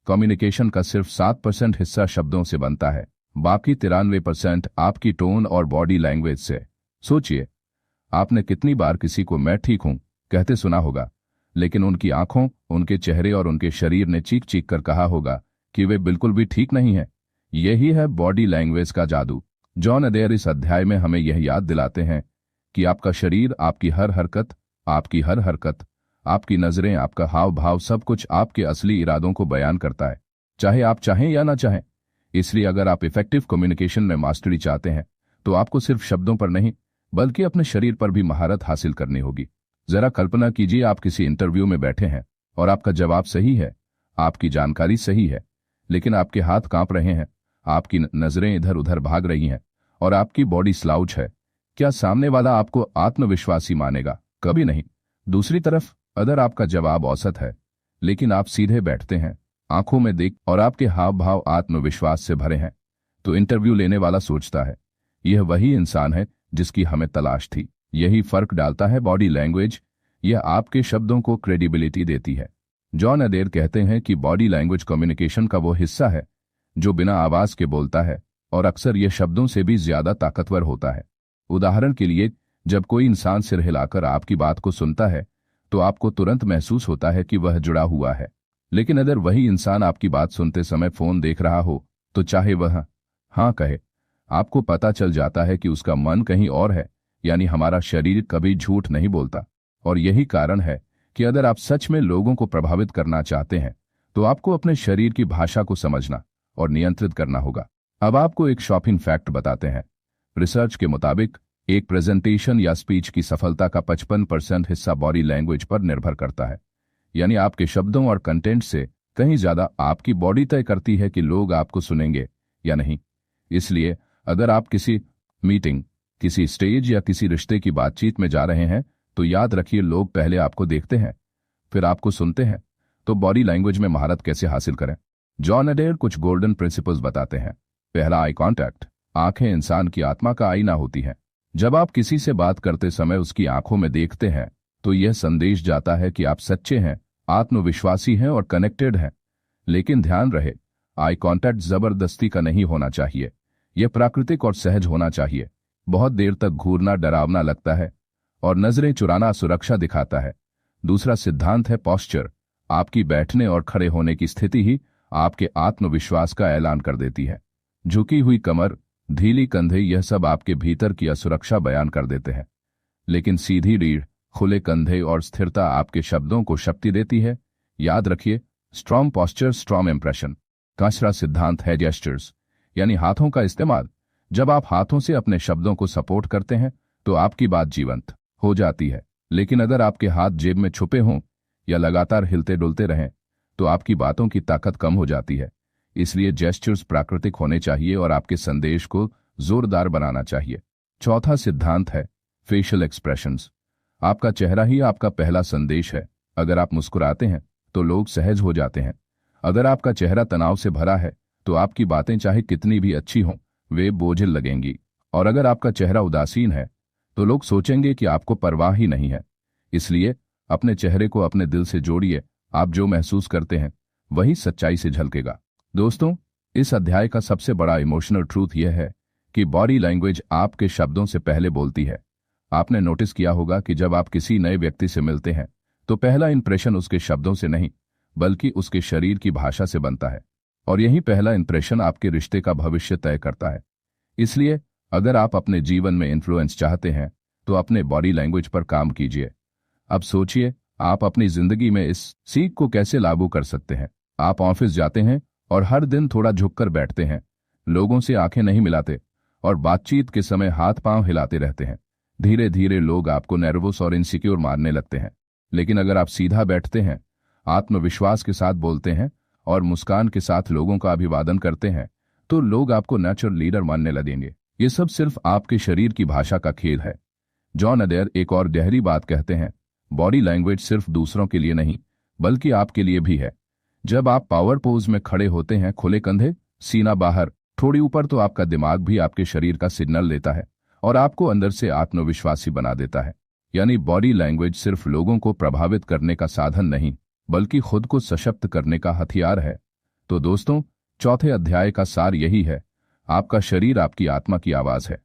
[SPEAKER 1] कम्युनिकेशन का सिर्फ 7% हिस्सा शब्दों से बनता है, बाकी 93% आपकी टोन और बॉडी लैंग्वेज से। सोचिए, आपने कितनी बार किसी को मैं ठीक हूं कहते सुना होगा, लेकिन उनकी आंखों, उनके चेहरे और उनके शरीर ने चीख चीख कर कहा होगा कि वे बिल्कुल भी ठीक नहीं है। यही है बॉडी लैंग्वेज का जादू। जॉन अडेयर इस अध्याय में हमें यह याद दिलाते हैं कि आपका शरीर, आपकी हर हरकत, आपकी नजरें, आपका हाव भाव, सब कुछ आपके असली इरादों को बयान करता है, चाहे आप चाहें या ना चाहें। इसलिए अगर आप इफेक्टिव कम्युनिकेशन में मास्टरी चाहते हैं तो आपको सिर्फ शब्दों पर नहीं बल्कि अपने शरीर पर भी महारत हासिल करनी होगी। जरा कल्पना कीजिए, आप किसी इंटरव्यू में बैठे हैं और आपका जवाब सही है, आपकी जानकारी सही है, लेकिन आपके हाथ कांप रहे हैं, आपकी नजरें इधर उधर भाग रही हैं और आपकी बॉडी स्लाउच है। क्या सामने वाला आपको आत्मविश्वासी मानेगा? कभी नहीं। दूसरी तरफ, अगर आपका जवाब औसत है लेकिन आप सीधे बैठते हैं, आंखों में देख और आपके हाव भाव आत्मविश्वास से भरे हैं, तो इंटरव्यू लेने वाला सोचता है यह वही इंसान है जिसकी हमें तलाश थी। यही फर्क डालता है बॉडी लैंग्वेज। यह आपके शब्दों को क्रेडिबिलिटी देती है। जॉन अडेयर कहते हैं कि बॉडी लैंग्वेज कम्युनिकेशन का वो हिस्सा है जो बिना आवाज के बोलता है और अक्सर यह शब्दों से भी ज्यादा ताकतवर होता है। उदाहरण के लिए, जब कोई इंसान सिर हिलाकर आपकी बात को सुनता है तो आपको तुरंत महसूस होता है कि वह जुड़ा हुआ है। लेकिन अगर वही इंसान आपकी बात सुनते समय फोन देख रहा हो तो चाहे वह हाँ कहे, आपको पता चल जाता है कि उसका मन कहीं और है। यानी हमारा शरीर कभी झूठ नहीं बोलता। और यही कारण है कि अगर आप सच में लोगों को प्रभावित करना चाहते हैं तो आपको अपने शरीर की भाषा को समझना और नियंत्रित करना होगा। अब आपको एक शॉकिंग फैक्ट बताते हैं। रिसर्च के मुताबिक एक प्रेजेंटेशन या स्पीच की सफलता का 55% हिस्सा बॉडी लैंग्वेज पर निर्भर करता है। यानी आपके शब्दों और कंटेंट से कहीं ज्यादा आपकी बॉडी तय करती है कि लोग आपको सुनेंगे या नहीं। इसलिए अगर आप किसी मीटिंग, किसी स्टेज या किसी रिश्ते की बातचीत में जा रहे हैं तो याद रखिए, लोग पहले आपको देखते हैं फिर आपको सुनते हैं। तो बॉडी लैंग्वेज में महारत कैसे हासिल करें? जॉन अडेयर कुछ गोल्डन प्रिंसिपल्स बताते हैं। पहला, आई कॉन्टैक्ट। आंखें इंसान की आत्मा का आईना होती हैं। जब आप किसी से बात करते समय उसकी आंखों में देखते हैं तो यह संदेश जाता है कि आप सच्चे हैं, आत्मविश्वासी हैं और कनेक्टेड हैं। लेकिन ध्यान रहे, आई कॉन्टैक्ट जबरदस्ती का नहीं होना चाहिए। यह प्राकृतिक और सहज होना चाहिए। बहुत देर तक घूरना डरावना लगता है और नजरें चुराना सुरक्षा दिखाता है। दूसरा सिद्धांत है पॉस्चर। आपकी बैठने और खड़े होने की स्थिति ही आपके आत्मविश्वास का ऐलान कर देती है। झुकी हुई कमर, ढीली कंधे, यह सब आपके भीतर की असुरक्षा बयान कर देते हैं। लेकिन सीधी रीढ़, खुले कंधे और स्थिरता आपके शब्दों को शक्ति देती है। याद रखिए, स्ट्रॉन्ग पॉस्चर, स्ट्रॉन्ग इंप्रेशन। तीसरा सिद्धांत है जेस्चर्स, यानी हाथों का इस्तेमाल। जब आप हाथों से अपने शब्दों को सपोर्ट करते हैं तो आपकी बात जीवंत हो जाती है। लेकिन अगर आपके हाथ जेब में छुपे हों या लगातार हिलते डुलते रहें तो आपकी बातों की ताकत कम हो जाती है। इसलिए जेस्चर्स प्राकृतिक होने चाहिए और आपके संदेश को जोरदार बनाना चाहिए। चौथा सिद्धांत है फेशियल एक्सप्रेशंस। आपका चेहरा ही आपका पहला संदेश है। अगर आप मुस्कुराते हैं तो लोग सहज हो जाते हैं। अगर आपका चेहरा तनाव से भरा है तो आपकी बातें चाहे कितनी भी अच्छी हों, वे बोझिल लगेंगी। और अगर आपका चेहरा उदासीन है तो लोग सोचेंगे कि आपको परवाह ही नहीं है। इसलिए अपने चेहरे को अपने दिल से जोड़िए। आप जो महसूस करते हैं वही सच्चाई से झलकेगा। दोस्तों, इस अध्याय का सबसे बड़ा इमोशनल ट्रूथ यह है कि बॉडी लैंग्वेज आपके शब्दों से पहले बोलती है। आपने नोटिस किया होगा कि जब आप किसी नए व्यक्ति से मिलते हैं तो पहला इंप्रेशन उसके शब्दों से नहीं बल्कि उसके शरीर की भाषा से बनता है। और यही पहला इंप्रेशन आपके रिश्ते का भविष्य तय करता है। इसलिए अगर आप अपने जीवन में इन्फ्लुएंस चाहते हैं तो अपने बॉडी लैंग्वेज पर काम कीजिए। अब सोचिए, आप अपनी जिंदगी में इस सीख को कैसे लागू कर सकते हैं। आप ऑफिस जाते हैं और हर दिन थोड़ा झुककर बैठते हैं, लोगों से आंखें नहीं मिलाते और बातचीत के समय हाथ पांव हिलाते रहते हैं। धीरे धीरे लोग आपको नर्वस और इनसिक्योर मानने लगते हैं। लेकिन अगर आप सीधा बैठते हैं, आत्मविश्वास के साथ बोलते हैं और मुस्कान के साथ लोगों का अभिवादन करते हैं तो लोग आपको नेचुरल लीडर मानने लगेंगे। ये सब सिर्फ आपके शरीर की भाषा का खेल है। जॉन अडेयर एक और गहरी बात कहते हैं, बॉडी लैंग्वेज सिर्फ दूसरों के लिए नहीं बल्कि आपके लिए भी है। जब आप पावर पोज में खड़े होते हैं, खुले कंधे, सीना बाहर थोड़ी ऊपर, तो आपका दिमाग भी आपके शरीर का सिग्नल लेता है और आपको अंदर से आत्मविश्वासी बना देता है। यानी बॉडी लैंग्वेज सिर्फ लोगों को प्रभावित करने का साधन नहीं बल्कि खुद को सशक्त करने का हथियार है। तो दोस्तों, चौथे अध्याय का सार यही है, आपका शरीर आपकी आत्मा की आवाज है।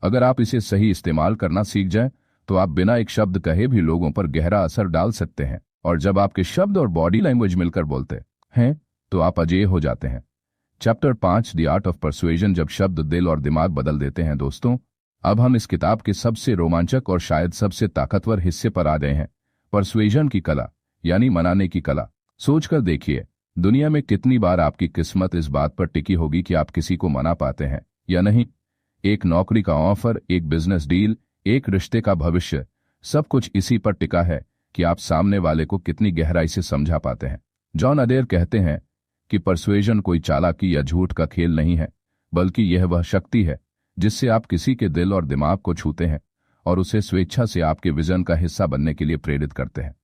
[SPEAKER 1] अगर आप इसे सही इस्तेमाल करना सीख जाएं, तो आप बिना एक शब्द कहे भी लोगों पर गहरा असर डाल सकते हैं। और जब आपके शब्द और बॉडी लैंग्वेज मिलकर बोलते हैं, तो आप अजेय हो जाते हैं। चैप्टर 5 द आर्ट ऑफ परसुएजन, जब शब्द दिल और दिमाग बदल देते हैं। दोस्तों, अब हम इस किताब के सबसे रोमांचक और शायद सबसे ताकतवर हिस्से पर आ गए हैं, परसुएजन की कला, यानी मनाने की कला। सोचकर देखिए, दुनिया में कितनी बार आपकी किस्मत इस बात पर टिकी होगी कि आप किसी को मना पाते हैं या नहीं। एक नौकरी का ऑफर, एक बिजनेस डील, एक रिश्ते का भविष्य, सब कुछ इसी पर टिका है कि आप सामने वाले को कितनी गहराई से समझा पाते हैं। जॉन अडेर कहते हैं कि परसुएजन कोई चालाकी या झूठ का खेल नहीं है, बल्कि यह वह शक्ति है जिससे आप किसी के दिल और दिमाग को छूते हैं और उसे स्वेच्छा से आपके विजन का हिस्सा बनने के लिए प्रेरित करते हैं।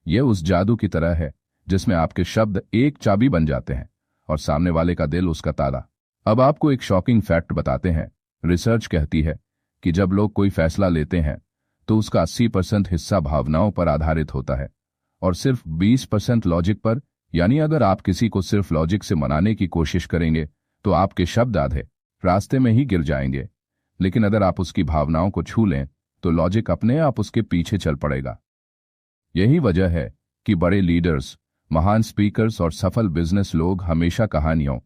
[SPEAKER 1] यह उस जादू की तरह है जिसमें आपके शब्द एक चाबी बन जाते हैं और सामने वाले का दिल उसका ताला। अब आपको एक शॉकिंग फैक्ट बताते हैं। रिसर्च कहती है कि जब लोग कोई फैसला लेते हैं तो उसका 80% हिस्सा भावनाओं पर आधारित होता है और सिर्फ 20% लॉजिक पर। यानी अगर आप किसी को सिर्फ लॉजिक से मनाने की कोशिश करेंगे तो आपके शब्द आधे रास्ते में ही गिर जाएंगे, लेकिन अगर आप उसकी भावनाओं को छू लें तो लॉजिक अपने आप उसके पीछे चल पड़ेगा। यही वजह है कि बड़े लीडर्स, महान स्पीकर्स और सफल बिजनेस लोग हमेशा कहानियों,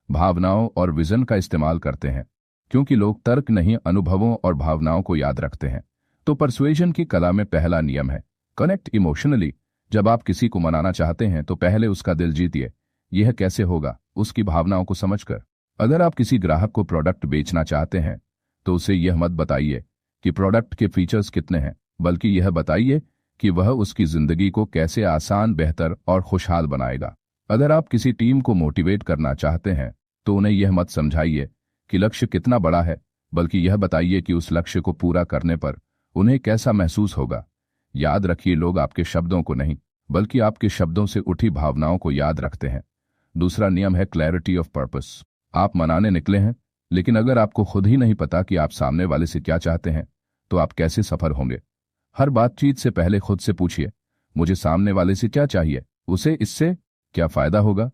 [SPEAKER 1] भावनाओं और विजन का इस्तेमाल करते हैं, क्योंकि लोग तर्क नहीं, अनुभवों और भावनाओं को याद रखते हैं। तो परसुएजन की कला में पहला नियम है कनेक्ट इमोशनली। जब आप किसी को मनाना चाहते हैं तो पहले उसका दिल जीतिए। यह कैसे होगा? उसकी भावनाओं को समझकर। अगर आप किसी ग्राहक को प्रोडक्ट बेचना चाहते हैं तो उसे यह मत बताइए कि प्रोडक्ट के फीचर्स कितने हैं, बल्कि यह बताइए कि वह उसकी जिंदगी को कैसे आसान, बेहतर और खुशहाल बनाएगा। अगर आप किसी टीम को मोटिवेट करना चाहते हैं तो उन्हें यह मत समझाइए कि लक्ष्य कितना बड़ा है, बल्कि यह बताइए कि उस लक्ष्य को पूरा करने पर उन्हें कैसा महसूस होगा। याद रखिए, लोग आपके शब्दों को नहीं, बल्कि आपके शब्दों से उठी भावनाओं को याद रखते हैं। दूसरा नियम है क्लैरिटी ऑफ पर्पस। आप मनाने निकले हैं, लेकिन अगर आपको खुद ही नहीं पता कि आप सामने वाले से क्या चाहते हैं, तो आप कैसे सफल होंगे? हर बातचीत से पहले खुद से पूछिए, मुझे सामने वाले से क्या चाहिए? उसे इससे क्या फायदा होगा?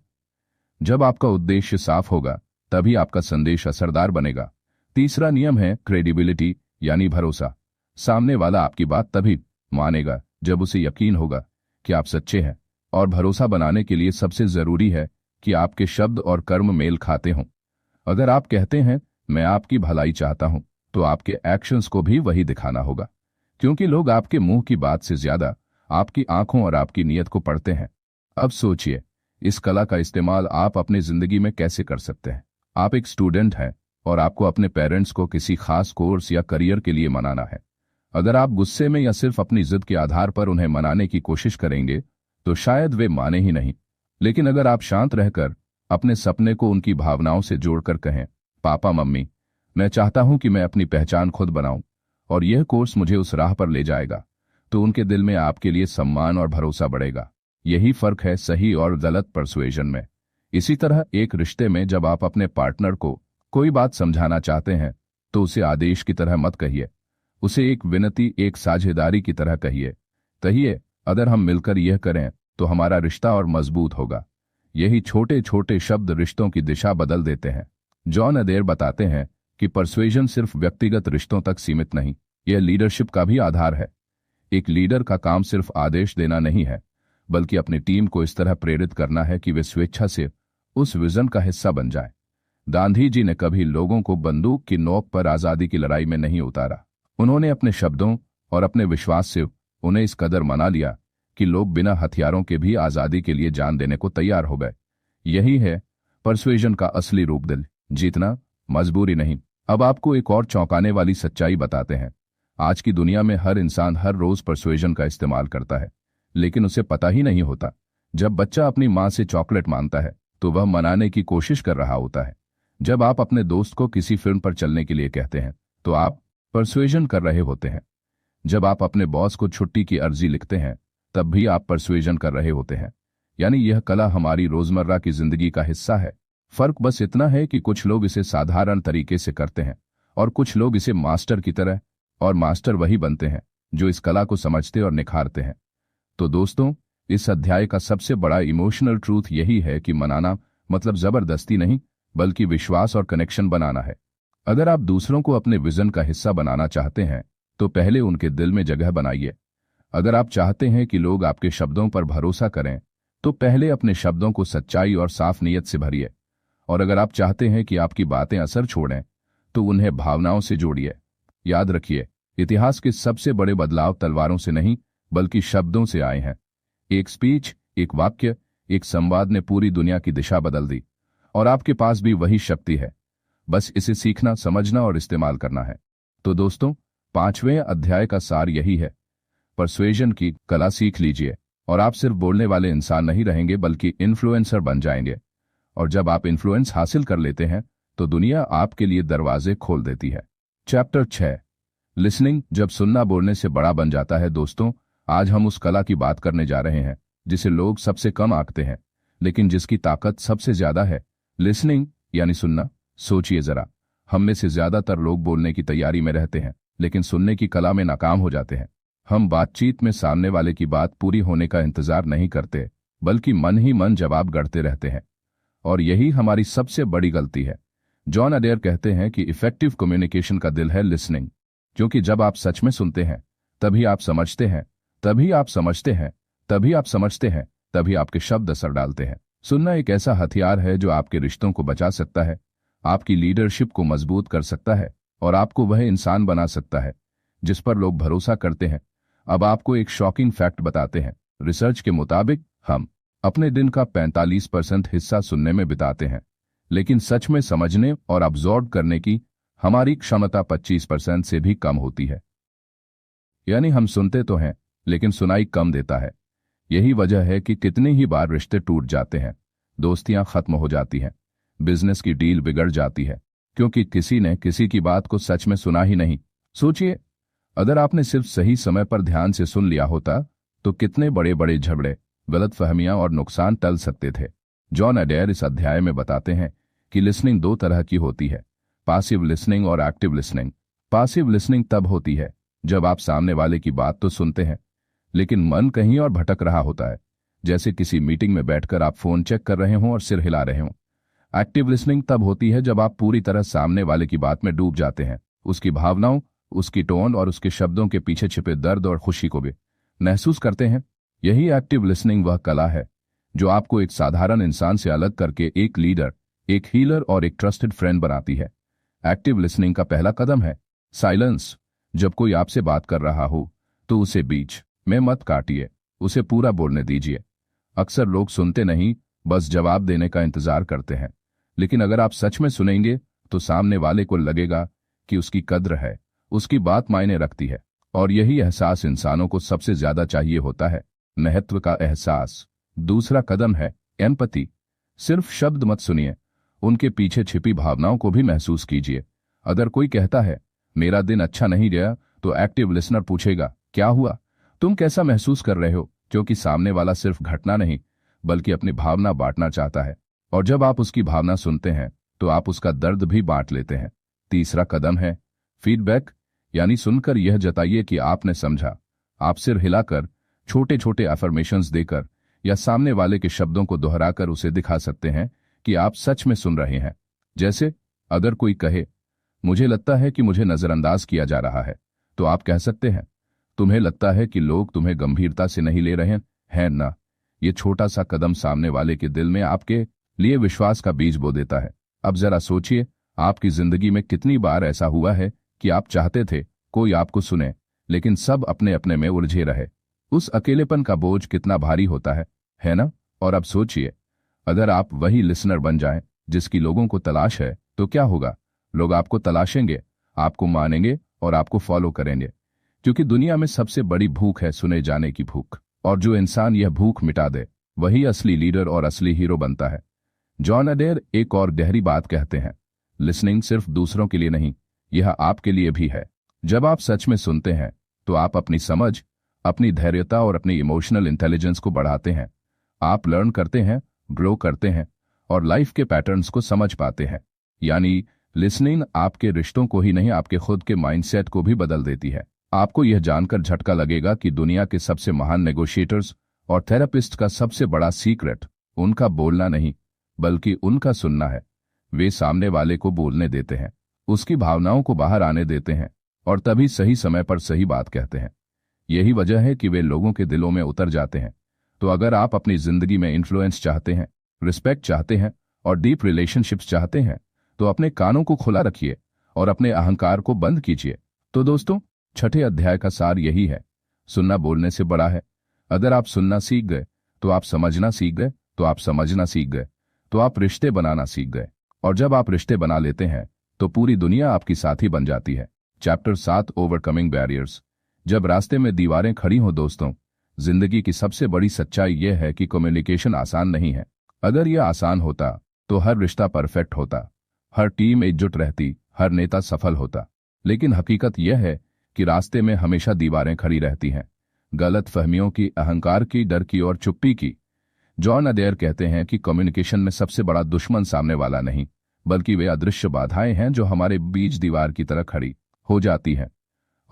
[SPEAKER 1] जब आपका उद्देश्य साफ होगा, तभी आपका संदेश असरदार बनेगा। तीसरा नियम है क्रेडिबिलिटी, यानी भरोसा। सामने वाला आपकी बात तभी मानेगा जब उसे यकीन होगा कि आप सच्चे हैं, और भरोसा बनाने के लिए सबसे जरूरी है कि आपके शब्द और कर्म मेल खाते हों। अगर आप कहते हैं मैं आपकी भलाई चाहता हूं, तो आपके एक्शंस को भी वही दिखाना होगा, क्योंकि लोग आपके मुंह की बात से ज्यादा आपकी आंखों और आपकी नीयत को पढ़ते हैं। अब सोचिए, इस कला का इस्तेमाल आप अपनी जिंदगी में कैसे कर सकते हैं? आप एक स्टूडेंट हैं और आपको अपने पेरेंट्स को किसी खास कोर्स या करियर के लिए मनाना है। अगर आप गुस्से में या सिर्फ अपनी जिद के आधार पर उन्हें मनाने की कोशिश करेंगे तो शायद वे माने ही नहीं। लेकिन अगर आप शांत रहकर अपने सपने को उनकी भावनाओं से जोड़कर कहें, पापा मम्मी, मैं चाहता हूं कि मैं अपनी पहचान खुद बनाऊं और यह कोर्स मुझे उस राह पर ले जाएगा, तो उनके दिल में आपके लिए सम्मान और भरोसा बढ़ेगा। यही फर्क है सही और गलत परसुएजन में। इसी तरह एक रिश्ते में जब आप अपने पार्टनर को कोई बात समझाना चाहते हैं तो उसे आदेश की तरह मत कहिए, उसे एक विनती, एक साझेदारी की तरह कहिए अगर हम मिलकर यह करें तो हमारा रिश्ता और मजबूत होगा। यही छोटे छोटे शब्द रिश्तों की दिशा बदल देते हैं। जॉन अडेर बताते हैं कि परसुएजन सिर्फ व्यक्तिगत रिश्तों तक सीमित नहीं, यह लीडरशिप का भी आधार है। एक लीडर का काम सिर्फ आदेश देना नहीं है, बल्कि अपनी टीम को इस तरह प्रेरित करना है कि वे स्वेच्छा से उस विजन का हिस्सा बन जाएं। गांधी जी ने कभी लोगों को बंदूक की नोक पर आजादी की लड़ाई में नहीं उतारा। उन्होंने अपने शब्दों और अपने विश्वास से उन्हें इस कदर मना लिया कि लोग बिना हथियारों के भी आजादी के लिए जान देने को तैयार हो गए। यही है परसुएजन का असली रूप, दिल जीतना, मजबूरी नहीं। अब आपको एक और चौंकाने वाली सच्चाई बताते हैं। आज की दुनिया में हर इंसान हर रोज परसुएजन का इस्तेमाल करता है, लेकिन उसे पता ही नहीं होता। जब बच्चा अपनी मां से चॉकलेट मांगता है तो वह मनाने की कोशिश कर रहा होता है। जब आप अपने दोस्त को किसी फिल्म पर चलने के लिए कहते हैं तो आप परसुएजन कर रहे होते हैं। जब आप अपने बॉस को छुट्टी की अर्जी लिखते हैं तब भी आप परसुएजन कर रहे होते हैं। यानी यह कला हमारी रोजमर्रा की जिंदगी का हिस्सा है। फर्क बस इतना है कि कुछ लोग इसे साधारण तरीके से करते हैं और कुछ लोग इसे मास्टर की तरह, और मास्टर वही बनते हैं जो इस कला को समझते और निखारते हैं। तो दोस्तों, इस अध्याय का सबसे बड़ा इमोशनल ट्रूथ यही है कि मनाना मतलब जबरदस्ती नहीं, बल्कि विश्वास और कनेक्शन बनाना है। अगर आप दूसरों को अपने विजन का हिस्सा बनाना चाहते हैं तो पहले उनके दिल में जगह बनाइए। अगर आप चाहते हैं कि लोग आपके शब्दों पर भरोसा करें तो पहले अपने शब्दों को सच्चाई और साफ नीयत से भरिए। और अगर आप चाहते हैं कि आपकी बातें असर छोड़ें तो उन्हें भावनाओं से जोड़िए। याद रखिए, इतिहास के सबसे बड़े बदलाव तलवारों से नहीं बल्कि शब्दों से आए हैं। एक स्पीच, एक वाक्य, एक संवाद ने पूरी दुनिया की दिशा बदल दी। और आपके पास भी वही शक्ति है, बस इसे सीखना, समझना और इस्तेमाल करना है। तो दोस्तों, 5वें अध्याय का सार यही है, परसुएजन की कला सीख लीजिए और आप सिर्फ बोलने वाले इंसान नहीं रहेंगे बल्कि इन्फ्लुएंसर बन जाएंगे। और जब आप इन्फ्लुएंस हासिल कर लेते हैं तो दुनिया आपके लिए दरवाजे खोल देती है। चैप्टर 6, लिसनिंग, जब सुनना बोलने से बड़ा बन जाता है। दोस्तों, आज हम उस कला की बात करने जा रहे हैं जिसे लोग सबसे कम आंकते हैं, लेकिन जिसकी ताकत सबसे ज्यादा है, लिसनिंग यानी सुनना। सोचिए जरा, हम में से ज्यादातर लोग बोलने की तैयारी में रहते हैं लेकिन सुनने की कला में नाकाम हो जाते हैं। हम बातचीत में सामने वाले की बात पूरी होने का इंतजार नहीं करते बल्कि मन ही मन जवाब गढ़ते रहते हैं, और यही हमारी सबसे बड़ी गलती है। जॉन अडेयर कहते हैं कि इफेक्टिव कम्युनिकेशन का दिल है लिसनिंग, क्योंकि जब आप सच में सुनते हैं तभी आप समझते हैं, तभी आप समझते हैं, तभी आप समझते हैं, तभी आपके शब्द असर डालते हैं। सुनना एक ऐसा हथियार है जो आपके रिश्तों को बचा सकता है, आपकी लीडरशिप को मजबूत कर सकता है और आपको वह इंसान बना सकता है जिस पर लोग भरोसा करते हैं। अब आपको एक शॉकिंग फैक्ट बताते हैं। रिसर्च के मुताबिक हम अपने दिन का 45% हिस्सा सुनने में बिताते हैं, लेकिन सच में समझने और अब्जॉर्ब करने की हमारी क्षमता 25% से भी कम होती है। यानी हम सुनते तो हैं लेकिन सुनाई कम देता है। यही वजह है कि कितनी ही बार रिश्ते टूट जाते हैं, दोस्तियां खत्म हो जाती हैं, बिजनेस की डील बिगड़ जाती है, क्योंकि किसी ने किसी की बात को सच में सुना ही नहीं। सोचिए, अगर आपने सिर्फ सही समय पर ध्यान से सुन लिया होता तो कितने बड़े बड़े झगड़े, गलतफहमियां और नुकसान टल सकते थे। जॉन अडेयर इस अध्याय में बताते हैं कि लिसनिंग 2 तरह की होती है, पासिव लिसनिंग और एक्टिव लिसनिंग। पासिव लिसनिंग तब होती है जब आप सामने वाले की बात तो सुनते हैं लेकिन मन कहीं और भटक रहा होता है, जैसे किसी मीटिंग में बैठकर आप फोन चेक कर रहे हों और सिर हिला रहे हों। एक्टिव लिसनिंग तब होती है जब आप पूरी तरह सामने वाले की बात में डूब जाते हैं, उसकी भावनाओं, उसकी टोन और उसके शब्दों के पीछे छिपे दर्द और खुशी को भी महसूस करते हैं। यही एक्टिव लिसनिंग वह कला है जो आपको एक साधारण इंसान से अलग करके एक लीडर, एक हीलर और एक ट्रस्टेड फ्रेंड बनाती है। एक्टिव लिसनिंग का पहला कदम है साइलेंस। जब कोई आपसे बात कर रहा हो तो उसे बीच में मत काटिए, उसे पूरा बोलने दीजिए। अक्सर लोग सुनते नहीं, बस जवाब देने का इंतजार करते हैं, लेकिन अगर आप सच में सुनेंगे तो सामने वाले को लगेगा कि उसकी कद्र है, उसकी बात मायने रखती है। और यही एहसास इंसानों को सबसे ज्यादा चाहिए होता है, महत्व का एहसास। दूसरा कदम है एम्पैथी। सिर्फ शब्द मत सुनिए, उनके पीछे छिपी भावनाओं को भी महसूस कीजिए। अगर कोई कहता है मेरा दिन अच्छा नहीं गया तो एक्टिव लिसनर पूछेगा क्या हुआ, तुम कैसा महसूस कर रहे हो, क्योंकि सामने वाला सिर्फ घटना नहीं बल्कि अपनी भावना बांटना चाहता है। और जब आप उसकी भावना सुनते हैं तो आप उसका दर्द भी बांट लेते हैं। तीसरा कदम है फीडबैक, यानी सुनकर यह जताइए कि आपने समझा। आप सिर हिलाकर, छोटे छोटे अफर्मेशंस देकर या सामने वाले के शब्दों को दोहराकर उसे दिखा सकते हैं कि आप सच में सुन रहे हैं। जैसे अगर कोई कहे मुझे लगता है कि मुझे नजरअंदाज किया जा रहा है, तो आप कह सकते हैं तुम्हें लगता है कि लोग तुम्हें गंभीरता से नहीं ले रहे हैं ना। ये छोटा सा कदम सामने वाले के दिल में आपके लिए विश्वास का बीज बो देता है। अब जरा सोचिए, आपकी जिंदगी में कितनी बार ऐसा हुआ है कि आप चाहते थे कोई आपको सुने, लेकिन सब अपने अपने में उलझे रहे। उस अकेलेपन का बोझ कितना भारी होता है ना। और अब सोचिए, अगर आप वही लिसनर बन जाएं जिसकी लोगों को तलाश है, तो क्या होगा। लोग आपको तलाशेंगे, आपको मानेंगे और आपको फॉलो करेंगे, क्योंकि दुनिया में सबसे बड़ी भूख है सुने जाने की भूख। और जो इंसान यह भूख मिटा दे वही असली लीडर और असली हीरो बनता है। जॉन अडेयर एक और गहरी बात कहते हैं, लिसनिंग सिर्फ दूसरों के लिए नहीं, यह आपके लिए भी है। जब आप सच में सुनते हैं तो आप अपनी समझ, अपनी धैर्यता और अपनी इमोशनल इंटेलिजेंस को बढ़ाते हैं। आप लर्न करते हैं, ग्रो करते हैं और लाइफ के पैटर्न्स को समझ पाते हैं। यानी लिसनिंग आपके रिश्तों को ही नहीं, आपके खुद के माइंडसेट को भी बदल देती है। आपको यह जानकर झटका लगेगा कि दुनिया के सबसे महान नेगोशिएटर्स और थेरेपिस्ट का सबसे बड़ा सीक्रेट उनका बोलना नहीं बल्कि उनका सुनना है। वे सामने वाले को बोलने देते हैं, उसकी भावनाओं को बाहर आने देते हैं और तभी सही समय पर सही बात कहते हैं। यही वजह है कि वे लोगों के दिलों में उतर जाते हैं। तो अगर आप अपनी जिंदगी में इन्फ्लुएंस चाहते हैं, रिस्पेक्ट चाहते हैं और डीप रिलेशनशिप्स चाहते हैं, तो अपने कानों को खुला रखिए और अपने अहंकार को बंद कीजिए। तो दोस्तों, छठे अध्याय का सार यही है, सुनना बोलने से बड़ा है। अगर आप सुनना सीख गए तो आप समझना सीख गए, तो आप समझना सीख गए, तो आप रिश्ते बनाना सीख गए। और जब आप रिश्ते बना लेते हैं तो पूरी दुनिया आपकी साथी बन जाती है। Chapter 7, overcoming barriers. जब रास्ते में दीवारें खड़ी हों दोस्तों, जिंदगी की सबसे बड़ी सच्चाई यह है कि कम्युनिकेशन आसान नहीं है। अगर यह आसान होता तो हर रिश्ता परफेक्ट होता, हर टीम एकजुट रहती, हर नेता सफल होता। लेकिन हकीकत यह है कि रास्ते में हमेशा दीवारें खड़ी रहती हैं, गलत फहमियों की, अहंकार की, डर की और चुप्पी की। जॉन अडेयर कहते हैं कि कम्युनिकेशन में सबसे बड़ा दुश्मन सामने वाला नहीं, बल्कि वे अदृश्य बाधाएं हैं जो हमारे बीच दीवार की तरह खड़ी हो जाती हैं।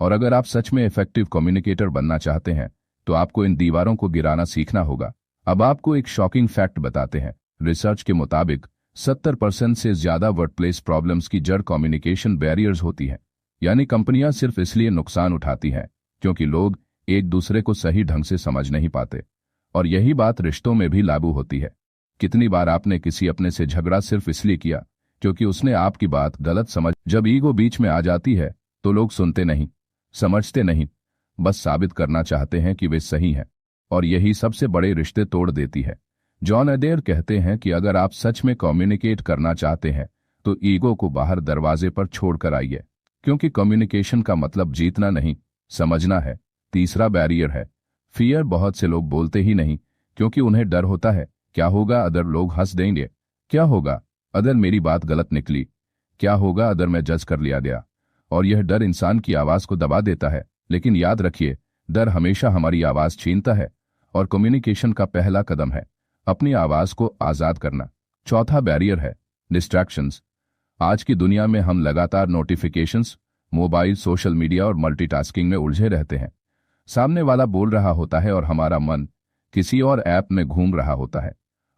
[SPEAKER 1] और अगर आप सच में इफेक्टिव कम्युनिकेटर बनना चाहते हैं तो आपको इन दीवारों को गिराना सीखना होगा। अब आपको एक शॉकिंग फैक्ट बताते हैं। रिसर्च के मुताबिक 70% से ज्यादा वर्कप्लेस प्रॉब्लम्स की जड़ कम्युनिकेशन बैरियर्स होती है। यानी कंपनियां सिर्फ इसलिए नुकसान उठाती हैं क्योंकि लोग एक दूसरे को सही ढंग से समझ नहीं पाते। और यही बात रिश्तों में भी लागू होती है। कितनी बार आपने किसी अपने से झगड़ा सिर्फ इसलिए किया क्योंकि उसने आपकी बात गलत समझ। जब ईगो बीच में आ जाती है तो लोग सुनते नहीं, समझते नहीं, बस साबित करना चाहते हैं कि वे सही हैं। और यही सबसे बड़े रिश्ते तोड़ देती है। जॉन अडेयर कहते हैं कि अगर आप सच में कम्युनिकेट करना चाहते हैं तो ईगो को बाहर दरवाजे पर छोड़कर आइए, क्योंकि कम्युनिकेशन का मतलब जीतना नहीं, समझना है। तीसरा बैरियर है फियर। बहुत से लोग बोलते ही नहीं क्योंकि उन्हें डर होता है, क्या होगा अगर लोग हंस देंगे, क्या होगा अगर मेरी बात गलत निकली, क्या होगा अगर मैं जज कर लिया गया। और यह डर इंसान की आवाज को दबा देता है। लेकिन याद रखिए, डर हमेशा हमारी आवाज छीनता है और कम्युनिकेशन का पहला कदम है अपनी आवाज को आजाद करना। चौथा बैरियर है डिस्ट्रैक्शंस। आज की दुनिया में हम लगातार नोटिफिकेशंस, मोबाइल, सोशल मीडिया और मल्टीटास्किंग में उलझे रहते हैं। सामने वाला बोल रहा होता है और हमारा मन किसी और ऐप में घूम रहा होता है।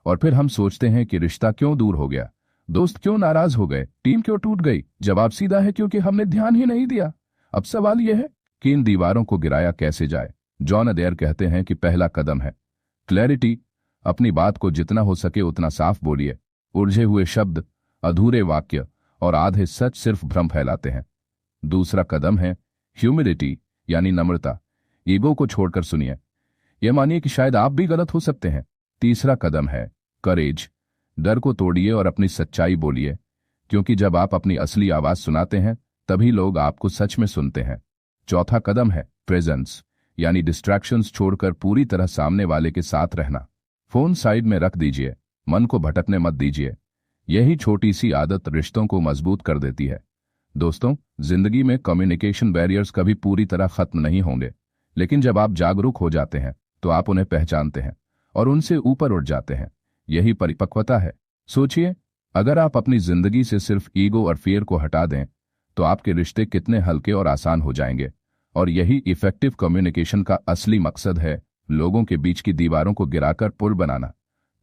[SPEAKER 1] और फिर हम सोचते हैं कि रिश्ता क्यों दूर हो गया, दोस्त क्यों नाराज हो गए, टीम क्यों टूट गई। जवाब सीधा है, क्योंकि हमने ध्यान ही नहीं दिया। अब सवाल यह है कि इन दीवारों को गिराया कैसे जाए। जॉन अडेयर कहते हैं कि पहला कदम है क्लैरिटी। अपनी बात को जितना हो सके उतना साफ बोलिए। उलझे हुए शब्द, अधूरे वाक्य और आधे सच सिर्फ भ्रम फैलाते हैं। दूसरा कदम है ह्यूमिलिटी, यानी नम्रता। ईगो को छोड़कर सुनिए, यह मानिए कि शायद आप भी गलत हो सकते हैं। तीसरा कदम है करेज। डर को तोड़िए और अपनी सच्चाई बोलिए, क्योंकि जब आप अपनी असली आवाज सुनाते हैं तभी लोग आपको सच में सुनते हैं। चौथा कदम है प्रेजेंस, यानी डिस्ट्रैक्शंस छोड़कर पूरी तरह सामने वाले के साथ रहना। फोन साइड में रख दीजिए, मन को भटकने मत दीजिए। यही छोटी सी आदत रिश्तों को मजबूत कर देती है। दोस्तों, जिंदगी में कम्युनिकेशन बैरियर्स कभी पूरी तरह खत्म नहीं होंगे, लेकिन जब आप जागरूक हो जाते हैं तो आप उन्हें पहचानते हैं और उनसे ऊपर उठ जाते हैं। यही परिपक्वता है। सोचिए, अगर आप अपनी जिंदगी से सिर्फ ईगो और फियर को हटा दें तो आपके रिश्ते कितने हल्के और आसान हो जाएंगे। और यही इफेक्टिव कम्युनिकेशन का असली मकसद है, लोगों के बीच की दीवारों को गिराकर पुल बनाना।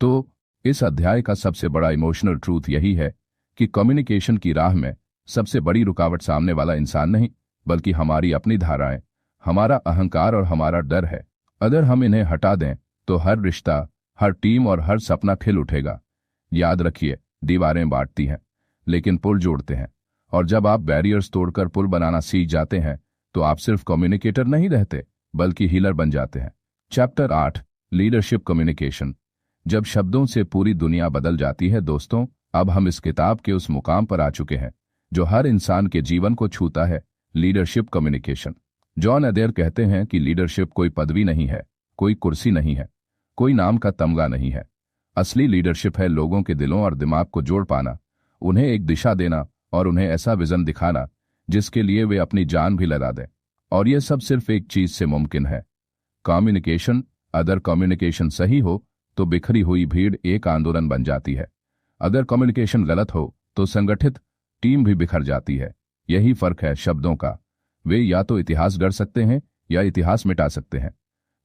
[SPEAKER 1] तो इस अध्याय का सबसे बड़ा इमोशनल ट्रूथ यही है कि कम्युनिकेशन की राह में सबसे बड़ी रुकावट सामने वाला इंसान नहीं, बल्कि हमारी अपनी धाराएं, हमारा अहंकार और हमारा डर है। अगर हम इन्हें हटा दें तो हर रिश्ता, हर टीम और हर सपना खिल उठेगा। याद रखिए, दीवारें बांटती हैं लेकिन पुल जोड़ते हैं। और जब आप बैरियर्स तोड़कर पुल बनाना सीख जाते हैं तो आप सिर्फ कम्युनिकेटर नहीं रहते, बल्कि हीलर बन जाते हैं। Chapter 8, leadership communication. जब शब्दों से पूरी दुनिया बदल जाती है दोस्तों, अब हम इस किताब के उस मुकाम पर आ चुके हैं जो हर इंसान के जीवन को छूता है, लीडरशिप कम्युनिकेशन। जॉन अडेयर कहते हैं कि लीडरशिप कोई पदवी नहीं है, कोई कुर्सी नहीं है, कोई नाम का तमगा नहीं है। असली लीडरशिप है लोगों के दिलों और दिमाग को जोड़ पाना, उन्हें एक दिशा देना और उन्हें ऐसा विजन दिखाना जिसके लिए वे अपनी जान भी लगा दें। और यह सब सिर्फ एक चीज से मुमकिन है, कम्युनिकेशन। अगर कम्युनिकेशन सही हो तो बिखरी हुई भीड़ एक आंदोलन बन जाती है। अगर कम्युनिकेशन गलत हो तो संगठित टीम भी बिखर जाती है। यही फर्क है शब्दों का। वे या तो इतिहास गढ़ सकते हैं या इतिहास मिटा सकते हैं।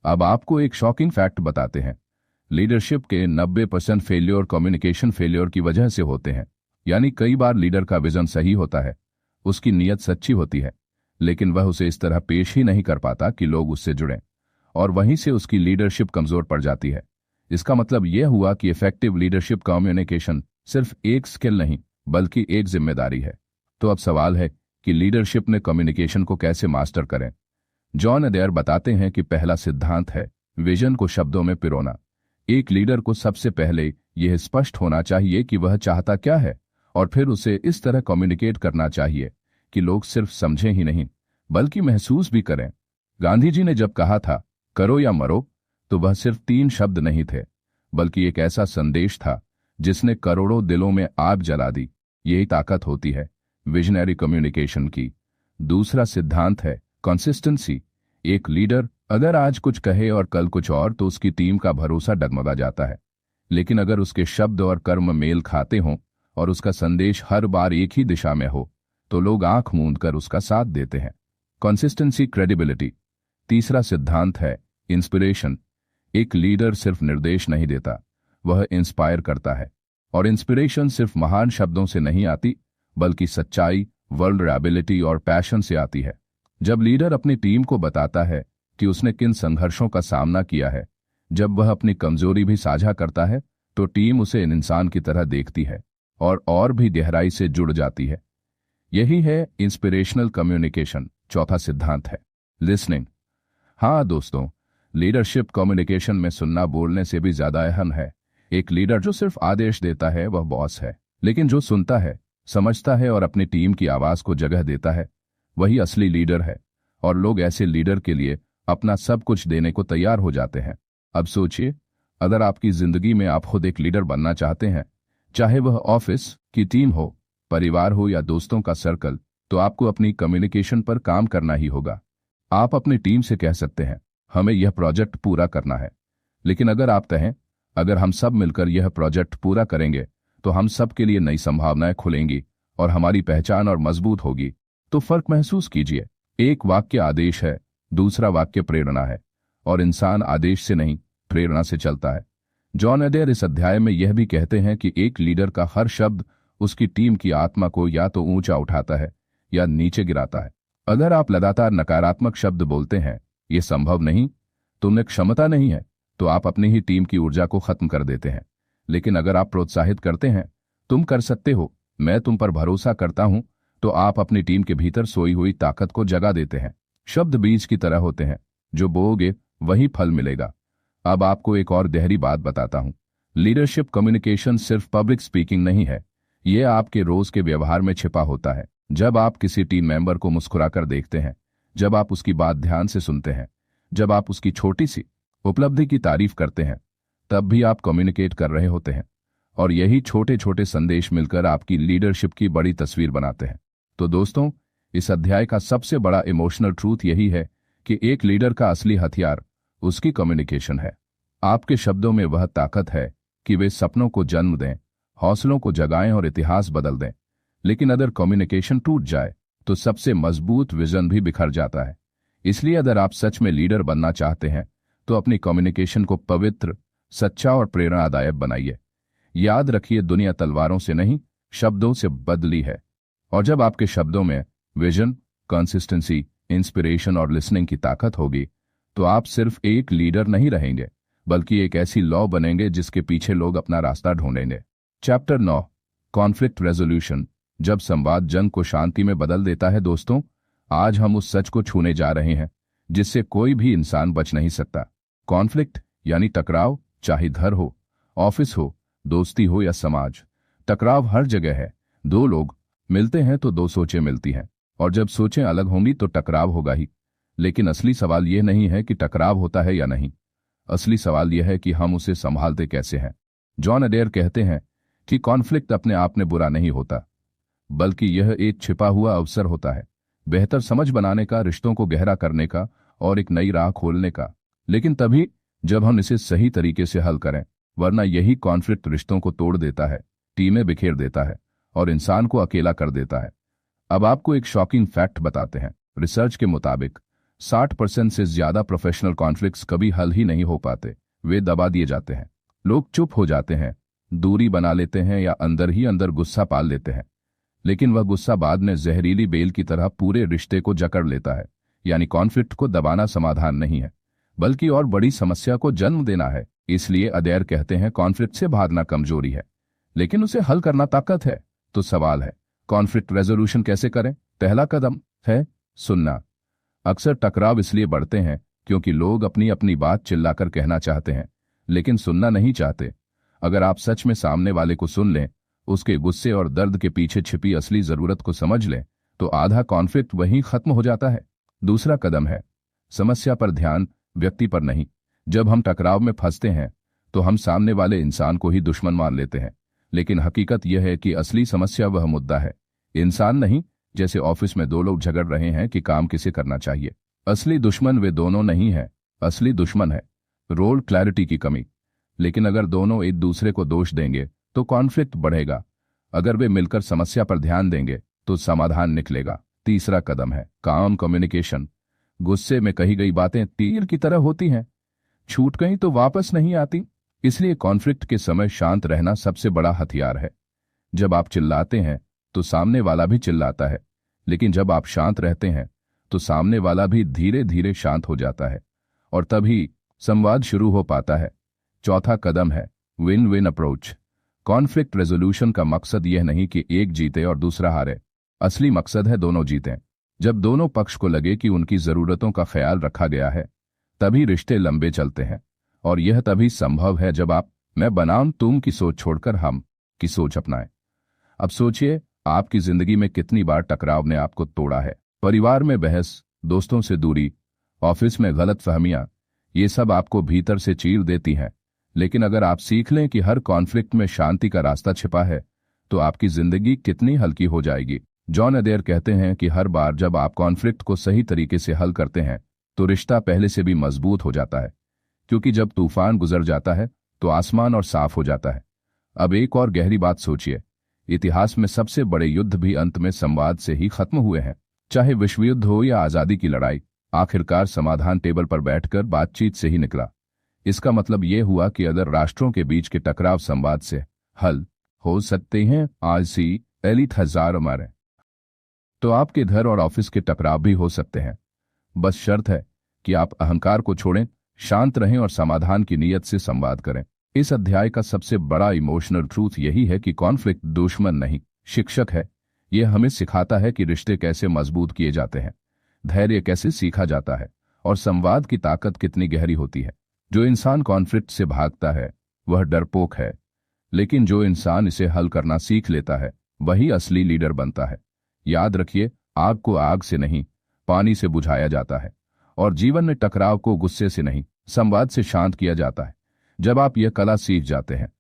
[SPEAKER 1] अब आपको एक शॉकिंग फैक्ट बताते हैं। लीडरशिप के 90% फेल्योर कम्युनिकेशन फेल्योर की वजह से होते हैं। यानी कई बार लीडर का विजन सही होता है, उसकी नीयत सच्ची होती है, लेकिन वह उसे इस तरह पेश ही नहीं कर पाता कि लोग उससे जुड़ें, और वहीं से उसकी लीडरशिप कमजोर पड़ जाती है। इसका मतलब यह हुआ कि इफेक्टिव लीडरशिप कम्युनिकेशन सिर्फ एक स्किल नहीं बल्कि एक जिम्मेदारी है। तो अब सवाल है कि लीडरशिप में कम्युनिकेशन को कैसे मास्टर करें। जॉन अडेयर बताते हैं कि पहला सिद्धांत है विजन को शब्दों में पिरोना। एक लीडर को सबसे पहले यह स्पष्ट होना चाहिए कि वह चाहता क्या है, और फिर उसे इस तरह कम्युनिकेट करना चाहिए कि लोग सिर्फ समझें ही नहीं बल्कि महसूस भी करें। गांधी जी ने जब कहा था करो या मरो, तो वह सिर्फ 3 शब्द नहीं थे बल्कि एक ऐसा संदेश था जिसने करोड़ों दिलों में आग जला दी। यही ताकत होती है विजनरी कम्युनिकेशन की। दूसरा सिद्धांत है कंसिस्टेंसी। एक लीडर अगर आज कुछ कहे और कल कुछ और, तो उसकी टीम का भरोसा डगमगा जाता है। लेकिन अगर उसके शब्द और कर्म मेल खाते हों और उसका संदेश हर बार एक ही दिशा में हो, तो लोग आंख मूंद कर उसका साथ देते हैं। Consistency, credibility. तीसरा सिद्धांत है इंस्पिरेशन। एक लीडर सिर्फ निर्देश नहीं देता, वह इंस्पायर करता है। और इंस्पिरेशन सिर्फ महान शब्दों से नहीं आती बल्कि सच्चाई, वल्नरेबिलिटी और पैशन से आती है। जब लीडर अपनी टीम को बताता है कि उसने किन संघर्षों का सामना किया है, जब वह अपनी कमजोरी भी साझा करता है, तो टीम उसे इंसान की तरह देखती है और भी गहराई से जुड़ जाती है। यही है इंस्पिरेशनल कम्युनिकेशन। चौथा सिद्धांत है लिसनिंग। हाँ दोस्तों, लीडरशिप कम्युनिकेशन में सुनना बोलने से भी ज्यादा अहम है। एक लीडर जो सिर्फ आदेश देता है वह बॉस है, लेकिन जो सुनता है, समझता है और अपनी टीम की आवाज को जगह देता है, वही असली लीडर है। और लोग ऐसे लीडर के लिए अपना सब कुछ देने को तैयार हो जाते हैं। अब सोचिए, अगर आपकी जिंदगी में आप खुद एक लीडर बनना चाहते हैं, चाहे वह ऑफिस की टीम हो, परिवार हो या दोस्तों का सर्कल, तो आपको अपनी कम्युनिकेशन पर काम करना ही होगा। आप अपनी टीम से कह सकते हैं हमें यह प्रोजेक्ट पूरा करना है, लेकिन अगर आप कहें अगर हम सब मिलकर यह प्रोजेक्ट पूरा करेंगे तो हम सब के लिए नई संभावनाएं खुलेंगी और हमारी पहचान और मजबूत होगी, तो फर्क महसूस कीजिए। एक वाक्य आदेश है, दूसरा वाक्य प्रेरणा है, और इंसान आदेश से नहीं प्रेरणा से चलता है। जॉन अडेयर इस अध्याय में यह भी कहते हैं कि एक लीडर का हर शब्द उसकी टीम की आत्मा को या तो ऊंचा उठाता है या नीचे गिराता है। अगर आप लगातार नकारात्मक शब्द बोलते हैं, ये संभव नहीं, तुमने क्षमता नहीं है, तो आप अपनी ही टीम की ऊर्जा को खत्म कर देते हैं। लेकिन अगर आप प्रोत्साहित करते हैं, तुम कर सकते हो, मैं तुम पर भरोसा करता हूं, तो आप अपनी टीम के भीतर सोई हुई ताकत को जगा देते हैं। शब्द बीज की तरह होते हैं, जो बोओगे वही फल मिलेगा। अब आपको एक और गहरी बात बताता हूं। लीडरशिप कम्युनिकेशन सिर्फ पब्लिक स्पीकिंग नहीं है, यह आपके रोज के व्यवहार में छिपा होता है। जब आप किसी टीम मेंबर को मुस्कुराकर देखते हैं, जब आप उसकी बात ध्यान से सुनते हैं, जब आप उसकी छोटी सी उपलब्धि की तारीफ करते हैं, तब भी आप कम्युनिकेट कर रहे होते हैं। और यही छोटे छोटे संदेश मिलकर आपकी लीडरशिप की बड़ी तस्वीर बनाते हैं। तो दोस्तों, इस अध्याय का सबसे बड़ा इमोशनल ट्रूथ यही है कि एक लीडर का असली हथियार उसकी कम्युनिकेशन है। आपके शब्दों में वह ताकत है कि वे सपनों को जन्म दें, हौसलों को जगाएं और इतिहास बदल दें। लेकिन अगर कम्युनिकेशन टूट जाए तो सबसे मजबूत विजन भी बिखर जाता है। इसलिए अगर आप सच में लीडर बनना चाहते हैं, तो अपनी कम्युनिकेशन को पवित्र, सच्चा और प्रेरणादायक बनाइए। याद रखिए, दुनिया तलवारों से नहीं, शब्दों से बदली है। और जब आपके शब्दों में विजन, कंसिस्टेंसी, इंस्पिरेशन और लिसनिंग की ताकत होगी, तो आप सिर्फ एक लीडर नहीं रहेंगे, बल्कि एक ऐसी लौ बनेंगे जिसके पीछे लोग अपना रास्ता ढूंढेंगे। Chapter 9, conflict resolution. जब संवाद जंग को शांति में बदल देता है। दोस्तों, आज हम उस सच को छूने जा रहे हैं जिससे कोई भी इंसान बच नहीं सकता। कॉन्फ्लिक्ट यानी टकराव, चाहे घर हो, ऑफिस हो, दोस्ती हो या समाज। टकराव हर जगह है। दो लोग मिलते हैं तो दो सोचें मिलती हैं, और जब सोचें अलग होंगी तो टकराव होगा ही। लेकिन असली सवाल यह नहीं है कि टकराव होता है या नहीं, असली सवाल यह है कि हम उसे संभालते कैसे हैं। जॉन अडेयर कहते हैं कि कॉन्फ्लिक्ट अपने आप में बुरा नहीं होता, बल्कि यह एक छिपा हुआ अवसर होता है, बेहतर समझ बनाने का, रिश्तों को गहरा करने का और एक नई राह खोलने का। लेकिन तभी जब हम इसे सही तरीके से हल करें, वरना यही कॉन्फ्लिक्ट रिश्तों को तोड़ देता है, टीमें बिखेर देता है और इंसान को अकेला कर देता है। अब आपको एक शॉकिंग फैक्ट बताते हैं। रिसर्च के मुताबिक 60% से ज्यादा प्रोफेशनल कॉन्फ्लिक्ट्स कभी हल ही नहीं हो पाते, वे दबा दिए जाते हैं। लोग चुप हो जाते हैं, दूरी बना लेते हैं या अंदर ही अंदर गुस्सा पाल लेते हैं। लेकिन वह गुस्सा बाद में जहरीली बेल की तरह पूरे रिश्ते को जकड़ लेता है। यानी कॉन्फ्लिक्ट को दबाना समाधान नहीं है, बल्कि और बड़ी समस्या को जन्म देना है। इसलिए अदैर कहते हैं कॉन्फ्लिक्ट से भागना कमजोरी है, लेकिन उसे हल करना ताकत है। तो सवाल है, कॉन्फ्लिक्ट रेजोल्यूशन कैसे करें? पहला कदम है सुनना। अक्सर टकराव इसलिए बढ़ते हैं क्योंकि लोग अपनी अपनी बात चिल्लाकर कहना चाहते हैं, लेकिन सुनना नहीं चाहते। अगर आप सच में सामने वाले को सुन लें, उसके गुस्से और दर्द के पीछे छिपी असली जरूरत को समझ लें, तो आधा कॉन्फ्लिक्ट वहीं खत्म हो जाता है। दूसरा कदम है समस्या पर ध्यान, व्यक्ति पर नहीं। जब हम टकराव में फंसते हैं तो हम सामने वाले इंसान को ही दुश्मन मान लेते हैं, लेकिन हकीकत यह है कि असली समस्या वह मुद्दा है, इंसान नहीं। जैसे ऑफिस में दो लोग झगड़ रहे हैं कि काम किसे करना चाहिए। असली दुश्मन वे दोनों नहीं है, असली दुश्मन है रोल क्लैरिटी की कमी। लेकिन अगर दोनों एक दूसरे को दोष देंगे तो कॉन्फ्लिक्ट बढ़ेगा। अगर वे मिलकर समस्या पर ध्यान देंगे तो समाधान निकलेगा। तीसरा कदम है काम कम्युनिकेशन। गुस्से में कही गई बातें तीर की तरह होती हैं, छूट गई तो वापस नहीं आती। इसलिए कॉन्फ्लिक्ट के समय शांत रहना सबसे बड़ा हथियार है। जब आप चिल्लाते हैं तो सामने वाला भी चिल्लाता है, लेकिन जब आप शांत रहते हैं तो सामने वाला भी धीरे धीरे शांत हो जाता है, और तभी संवाद शुरू हो पाता है। चौथा कदम है win win approach. Conflict resolution का मकसद यह नहीं कि एक जीते और दूसरा हारे, असली मकसद है दोनों जीतें। जब दोनों पक्ष को लगे कि उनकी जरूरतों का ख्याल रखा गया है, तभी रिश्ते लंबे चलते हैं। और यह तभी संभव है जब आप मैं बनाम तुम की सोच छोड़कर हम की सोच अपनाएं। अब सोचिए, आपकी जिंदगी में कितनी बार टकराव ने आपको तोड़ा है। परिवार में बहस, दोस्तों से दूरी, ऑफिस में गलतफहमियां, ये सब आपको भीतर से चीर देती हैं। लेकिन अगर आप सीख लें कि हर कॉन्फ्लिक्ट में शांति का रास्ता छिपा है, तो आपकी जिंदगी कितनी हल्की हो जाएगी। जॉन अडेयर कहते हैं कि हर बार जब आप कॉन्फ्लिक्ट को सही तरीके से हल करते हैं तो रिश्ता पहले से भी मजबूत हो जाता है, क्योंकि जब तूफान गुजर जाता है तो आसमान और साफ हो जाता है। अब एक और गहरी बात सोचिए, इतिहास में सबसे बड़े युद्ध भी अंत में संवाद से ही खत्म हुए हैं। चाहे विश्व युद्ध हो या आजादी की लड़ाई, आखिरकार समाधान टेबल पर बैठकर बातचीत से ही निकला। इसका मतलब यह हुआ कि अगर राष्ट्रों के बीच के टकराव संवाद से हल हो सकते हैं, आज सी एलिथ हजार हमारे, तो आपके घर और ऑफिस के टकराव भी हो सकते हैं। बस शर्त है कि आप अहंकार को छोड़ें, शांत रहें और समाधान की नीयत से संवाद करें। इस अध्याय का सबसे बड़ा इमोशनल ट्रूथ यही है कि कॉन्फ्लिक्ट दुश्मन नहीं, शिक्षक है। यह हमें सिखाता है कि रिश्ते कैसे मजबूत किए जाते हैं, धैर्य कैसे सीखा जाता है, और संवाद की ताकत कितनी गहरी होती है। जो इंसान कॉन्फ्लिक्ट से भागता है वह डरपोक है, लेकिन जो इंसान इसे हल करना सीख लेता है वही असली लीडर बनता है। याद रखिए, आग को आग से नहीं, पानी से बुझाया जाता है, और जीवन में टकराव को गुस्से से नहीं, संवाद से शांत किया जाता है। जब आप यह कला सीख जाते हैं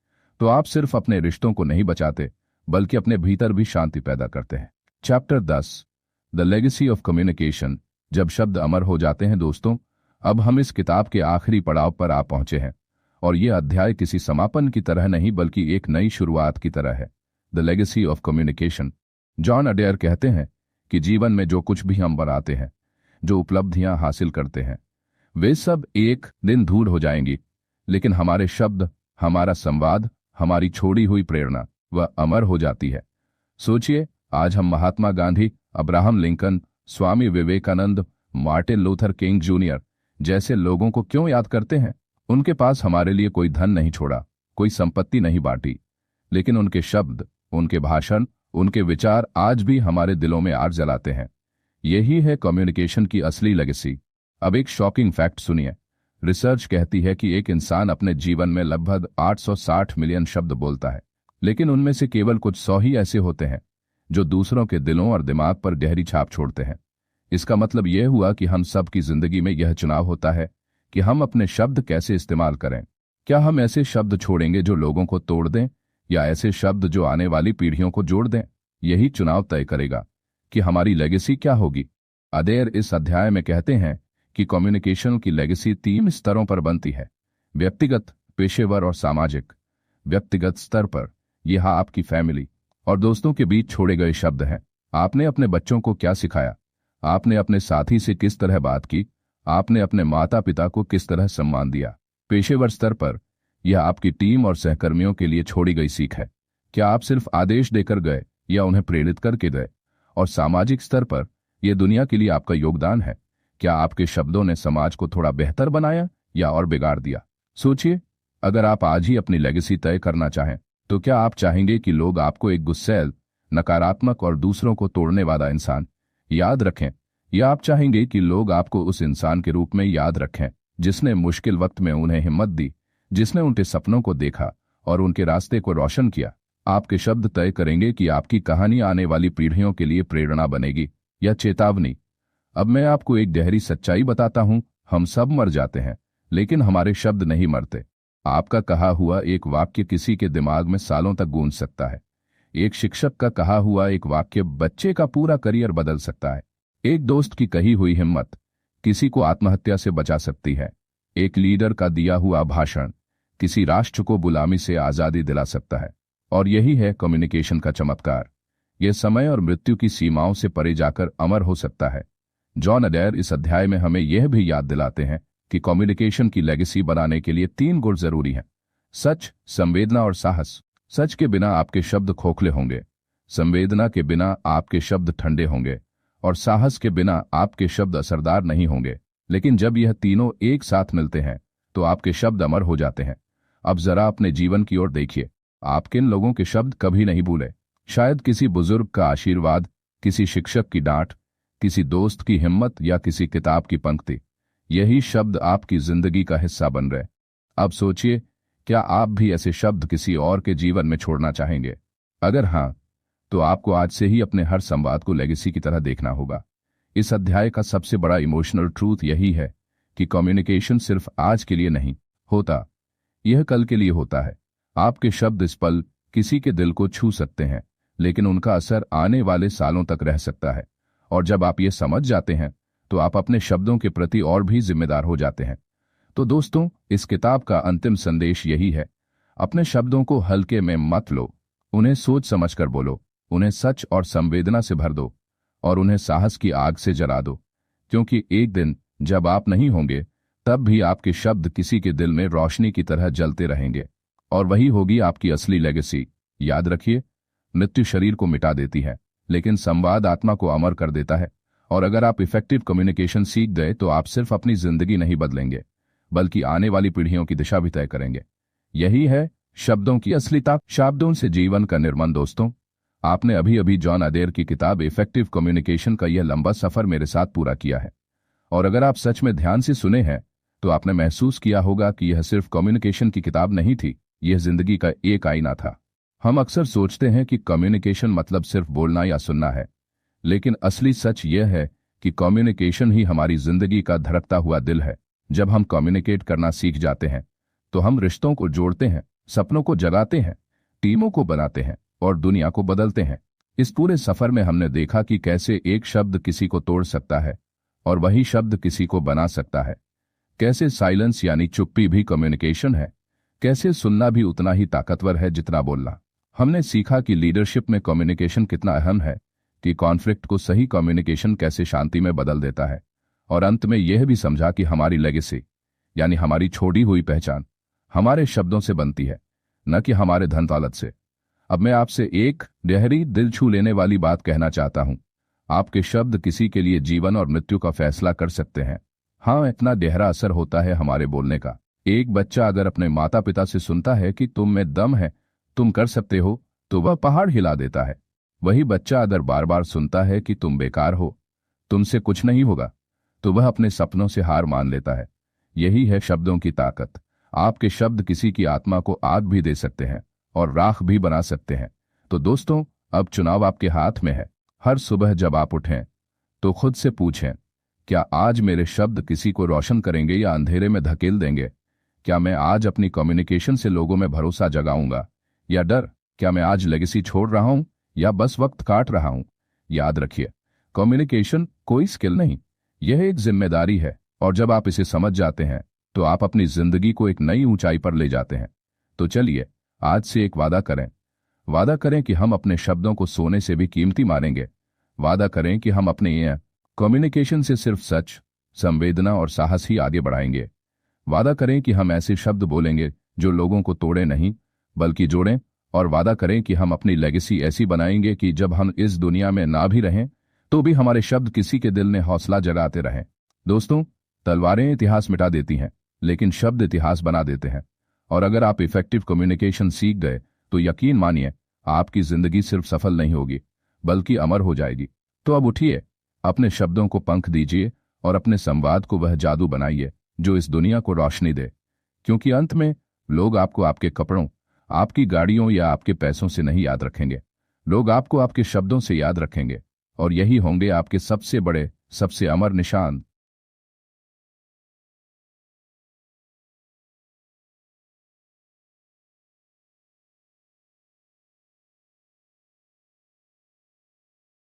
[SPEAKER 1] तो आप सिर्फ अपने रिश्तों को नहीं बचाते, बल्कि अपने भीतर भी शांति पैदा करते हैं। Chapter 10, the legacy of communication. जब शब्द अमर हो जाते हैं दोस्तों, अब हम इस किताब के आखिरी पड़ाव पर आ पहुंचे हैं, और यह अध्याय किसी समापन की तरह नहीं बल्कि एक नई शुरुआत की तरह है। The legacy of communication. John adhere कहते हैं कि जीवन में जो कुछ भी हम बनाते हैं, जो उपलब्धियां हासिल करते हैं, वे सब एक दिन धूल हो जाएंगी, लेकिन हमारे शब्द, हमारा संवाद, हमारी छोड़ी हुई प्रेरणा वह अमर हो जाती है। सोचिए, आज हम Mahatma Gandhi, Abraham Lincoln, Swami Vivekananda, Martin Luther King junior जैसे लोगों को क्यों याद करते हैं? उनके पास हमारे लिए कोई धन नहीं छोड़ा, कोई संपत्ति नहीं बांटी, लेकिन उनके शब्द, उनके भाषण, उनके विचार आज भी हमारे दिलों में आग जलाते हैं। यही है कम्युनिकेशन की असली लेगेसी। अब एक शॉकिंग फैक्ट सुनिए। रिसर्च कहती है कि एक इंसान अपने जीवन में लगभग 860 मिलियन शब्द बोलता है, लेकिन उनमें से केवल कुछ 100 ही ऐसे होते हैं जो दूसरों के दिलों और दिमाग पर गहरी छाप छोड़ते हैं। इसका मतलब यह हुआ कि हम सब की जिंदगी में यह चुनाव होता है कि हम अपने शब्द कैसे इस्तेमाल करें। क्या हम ऐसे शब्द छोड़ेंगे जो लोगों को तोड़ दें, या ऐसे शब्द जो आने वाली पीढ़ियों को जोड़ दें? यही चुनाव तय करेगा कि हमारी लेगेसी क्या होगी। अडेयर इस अध्याय में कहते हैं कि कम्युनिकेशन की लेगेसी 3 स्तरों पर बनती है: व्यक्तिगत, पेशेवर और सामाजिक। व्यक्तिगत स्तर पर यह आपकी फैमिली और दोस्तों के बीच छोड़े गए शब्द हैं। आपने अपने बच्चों को क्या सिखाया, आपने अपने साथी से किस तरह बात की, आपने अपने माता पिता को किस तरह सम्मान दिया। पेशेवर स्तर पर यह आपकी टीम और सहकर्मियों के लिए छोड़ी गई सीख है। क्या आप सिर्फ आदेश देकर गए या उन्हें प्रेरित करके गए? और सामाजिक स्तर पर यह दुनिया के लिए आपका योगदान है। क्या आपके शब्दों ने समाज को थोड़ा बेहतर बनाया या और बिगाड़ दिया? सोचिए, अगर आप आज ही अपनी लेगेसी तय करना चाहें तो क्या आप चाहेंगे कि लोग आपको एक गुस्सैल, नकारात्मक और दूसरों को तोड़ने वाला इंसान याद रखें, या आप चाहेंगे कि लोग आपको उस इंसान के रूप में याद रखें जिसने मुश्किल वक्त में उन्हें हिम्मत दी, जिसने उनके सपनों को देखा और उनके रास्ते को रोशन किया? आपके शब्द तय करेंगे कि आपकी कहानी आने वाली पीढ़ियों के लिए प्रेरणा बनेगी या चेतावनी। अब मैं आपको एक गहरी सच्चाई बताता हूं, हम सब मर जाते हैं, लेकिन हमारे शब्द नहीं मरते। आपका कहा हुआ एक वाक्य किसी के दिमाग में सालों तक गूंज सकता है। एक शिक्षक का कहा हुआ एक वाक्य बच्चे का पूरा करियर बदल सकता है। एक दोस्त की कही हुई हिम्मत किसी को आत्महत्या से बचा सकती है। एक लीडर का दिया हुआ भाषण किसी राष्ट्र को गुलामी से आजादी दिला सकता है। और यही है कम्युनिकेशन का चमत्कार। यह समय और मृत्यु की सीमाओं से परे जाकर अमर हो सकता है। जॉन अडेर इस अध्याय में हमें यह भी याद दिलाते हैं कि कम्युनिकेशन की लेगेसी बनाने के लिए 3 गुण जरूरी हैं: सच, संवेदना और साहस। सच के बिना आपके शब्द खोखले होंगे, संवेदना के बिना आपके शब्द ठंडे होंगे, और साहस के बिना आपके शब्द असरदार नहीं होंगे। लेकिन जब यह तीनों एक साथ मिलते हैं तो आपके शब्द अमर हो जाते हैं। अब जरा अपने जीवन की ओर देखिए, आप किन लोगों के शब्द कभी नहीं भूले? शायद किसी बुजुर्ग का आशीर्वाद, किसी शिक्षक की डांट, किसी दोस्त की हिम्मत या किसी किताब की पंक्ति। यही शब्द आपकी जिंदगी का हिस्सा बन रहे। अब सोचिए, क्या आप भी ऐसे शब्द किसी और के जीवन में छोड़ना चाहेंगे? अगर हां, तो आपको आज से ही अपने हर संवाद को लेगेसी की तरह देखना होगा। इस अध्याय का सबसे बड़ा इमोशनल ट्रूथ यही है कि कम्युनिकेशन सिर्फ आज के लिए नहीं होता, यह कल के लिए होता है। आपके शब्द इस पल किसी के दिल को छू सकते हैं, लेकिन उनका असर आने वाले सालों तक रह सकता है। और जब आप ये समझ जाते हैं तो आप अपने शब्दों के प्रति और भी जिम्मेदार हो जाते हैं। तो दोस्तों, इस किताब का अंतिम संदेश यही है: अपने शब्दों को हल्के में मत लो, उन्हें सोच समझकर बोलो, उन्हें सच और संवेदना से भर दो, और उन्हें साहस की आग से जला दो। क्योंकि एक दिन जब आप नहीं होंगे, तब भी आपके शब्द किसी के दिल में रोशनी की तरह जलते रहेंगे, और वही होगी आपकी असली लेगेसी। याद रखिए, मृत्यु शरीर को मिटा देती है, लेकिन संवाद आत्मा को अमर कर देता है। और अगर आप इफेक्टिव कम्युनिकेशन सीख गए तो आप सिर्फ अपनी जिंदगी नहीं बदलेंगे, बल्कि आने वाली पीढ़ियों की दिशा भी तय करेंगे। यही है शब्दों की असली ताकत, शब्दों से जीवन का निर्माण। दोस्तों, आपने अभी अभी जॉन अडेर की किताब इफेक्टिव कम्युनिकेशन का यह लंबा सफर मेरे साथ पूरा किया है। और अगर आप सच में ध्यान से सुने हैं तो आपने महसूस किया होगा कि यह सिर्फ कम्युनिकेशन की किताब नहीं थी, यह जिंदगी का एक आईना था। हम अक्सर सोचते हैं कि कम्युनिकेशन मतलब सिर्फ बोलना या सुनना है, लेकिन असली सच यह है कि कम्युनिकेशन ही हमारी जिंदगी का धड़कता हुआ दिल है। जब हम कम्युनिकेट करना सीख जाते हैं तो हम रिश्तों को जोड़ते हैं, सपनों को जगाते हैं, टीमों को बनाते हैं और दुनिया को बदलते हैं। इस पूरे सफर में हमने देखा कि कैसे एक शब्द किसी को तोड़ सकता है और वही शब्द किसी को बना सकता है। कैसे साइलेंस यानी चुप्पी भी कम्युनिकेशन है, कैसे सुनना भी उतना ही ताकतवर है जितना बोलना। हमने सीखा कि लीडरशिप में कम्युनिकेशन कितना अहम है, कि कॉन्फ्लिक्ट को सही कम्युनिकेशन कैसे शांति में बदल देता है, और अंत में यह भी समझा कि हमारी लेगेसी यानी हमारी छोड़ी हुई पहचान हमारे शब्दों से बनती है, न कि हमारे धन दौलत से। अब मैं आपसे एक गहरी, दिल छू लेने वाली बात कहना चाहता हूं। आपके शब्द किसी के लिए जीवन और मृत्यु का फैसला कर सकते हैं। हाँ, इतना गहरा असर होता है हमारे बोलने का। एक बच्चा अगर अपने माता पिता से सुनता है कि तुम में दम है, तुम कर सकते हो, तो वह पहाड़ हिला देता है। वही बच्चा अगर बार बार सुनता है कि तुम बेकार हो, तुमसे कुछ नहीं होगा, तो वह अपने सपनों से हार मान लेता है। यही है शब्दों की ताकत। आपके शब्द किसी की आत्मा को आग भी दे सकते हैं और राख भी बना सकते हैं। तो दोस्तों, अब चुनाव आपके हाथ में है। हर सुबह जब आप उठें तो खुद से पूछें, क्या आज मेरे शब्द किसी को रोशन करेंगे या अंधेरे में धकेल देंगे? क्या मैं आज अपनी कम्युनिकेशन से लोगों में भरोसा जगाऊंगा या डर? क्या मैं आज लेगेसी छोड़ रहा हूं या बस वक्त काट रहा हूं? याद रखिए, कम्युनिकेशन कोई स्किल नहीं, यह एक जिम्मेदारी है, और जब आप इसे समझ जाते हैं तो आप अपनी जिंदगी को एक नई ऊंचाई पर ले जाते हैं। तो चलिए आज से एक वादा करें कि हम अपने शब्दों को सोने से भी कीमती मानेंगे। वादा करें कि हम अपने कम्युनिकेशन से सिर्फ सच, संवेदना और साहस ही आगे बढ़ाएंगे। वादा करें कि हम ऐसे शब्द बोलेंगे जो लोगों को तोड़े नहीं बल्कि जोड़ें, और वादा करें कि हम अपनी लेगेसी ऐसी बनाएंगे कि जब हम इस दुनिया में ना भी रहें तो भी हमारे शब्द किसी के दिल में हौसला जगाते रहें। दोस्तों, तलवारें इतिहास मिटा देती हैं, लेकिन शब्द इतिहास बना देते हैं। और अगर आप इफेक्टिव कम्युनिकेशन सीख गए तो यकीन मानिए, आपकी जिंदगी सिर्फ सफल नहीं होगी बल्कि अमर हो जाएगी। तो अब उठिए, अपने शब्दों को पंख दीजिए और अपने संवाद को वह जादू बनाइए जो इस दुनिया को रोशनी दे। क्योंकि अंत में लोग आपको आपके कपड़ों, आपकी गाड़ियों या आपके पैसों से नहीं याद रखेंगे। लोग आपको आपके शब्दों से याद रखेंगे, और यही होंगे आपके सबसे बड़े, सबसे अमर निशान।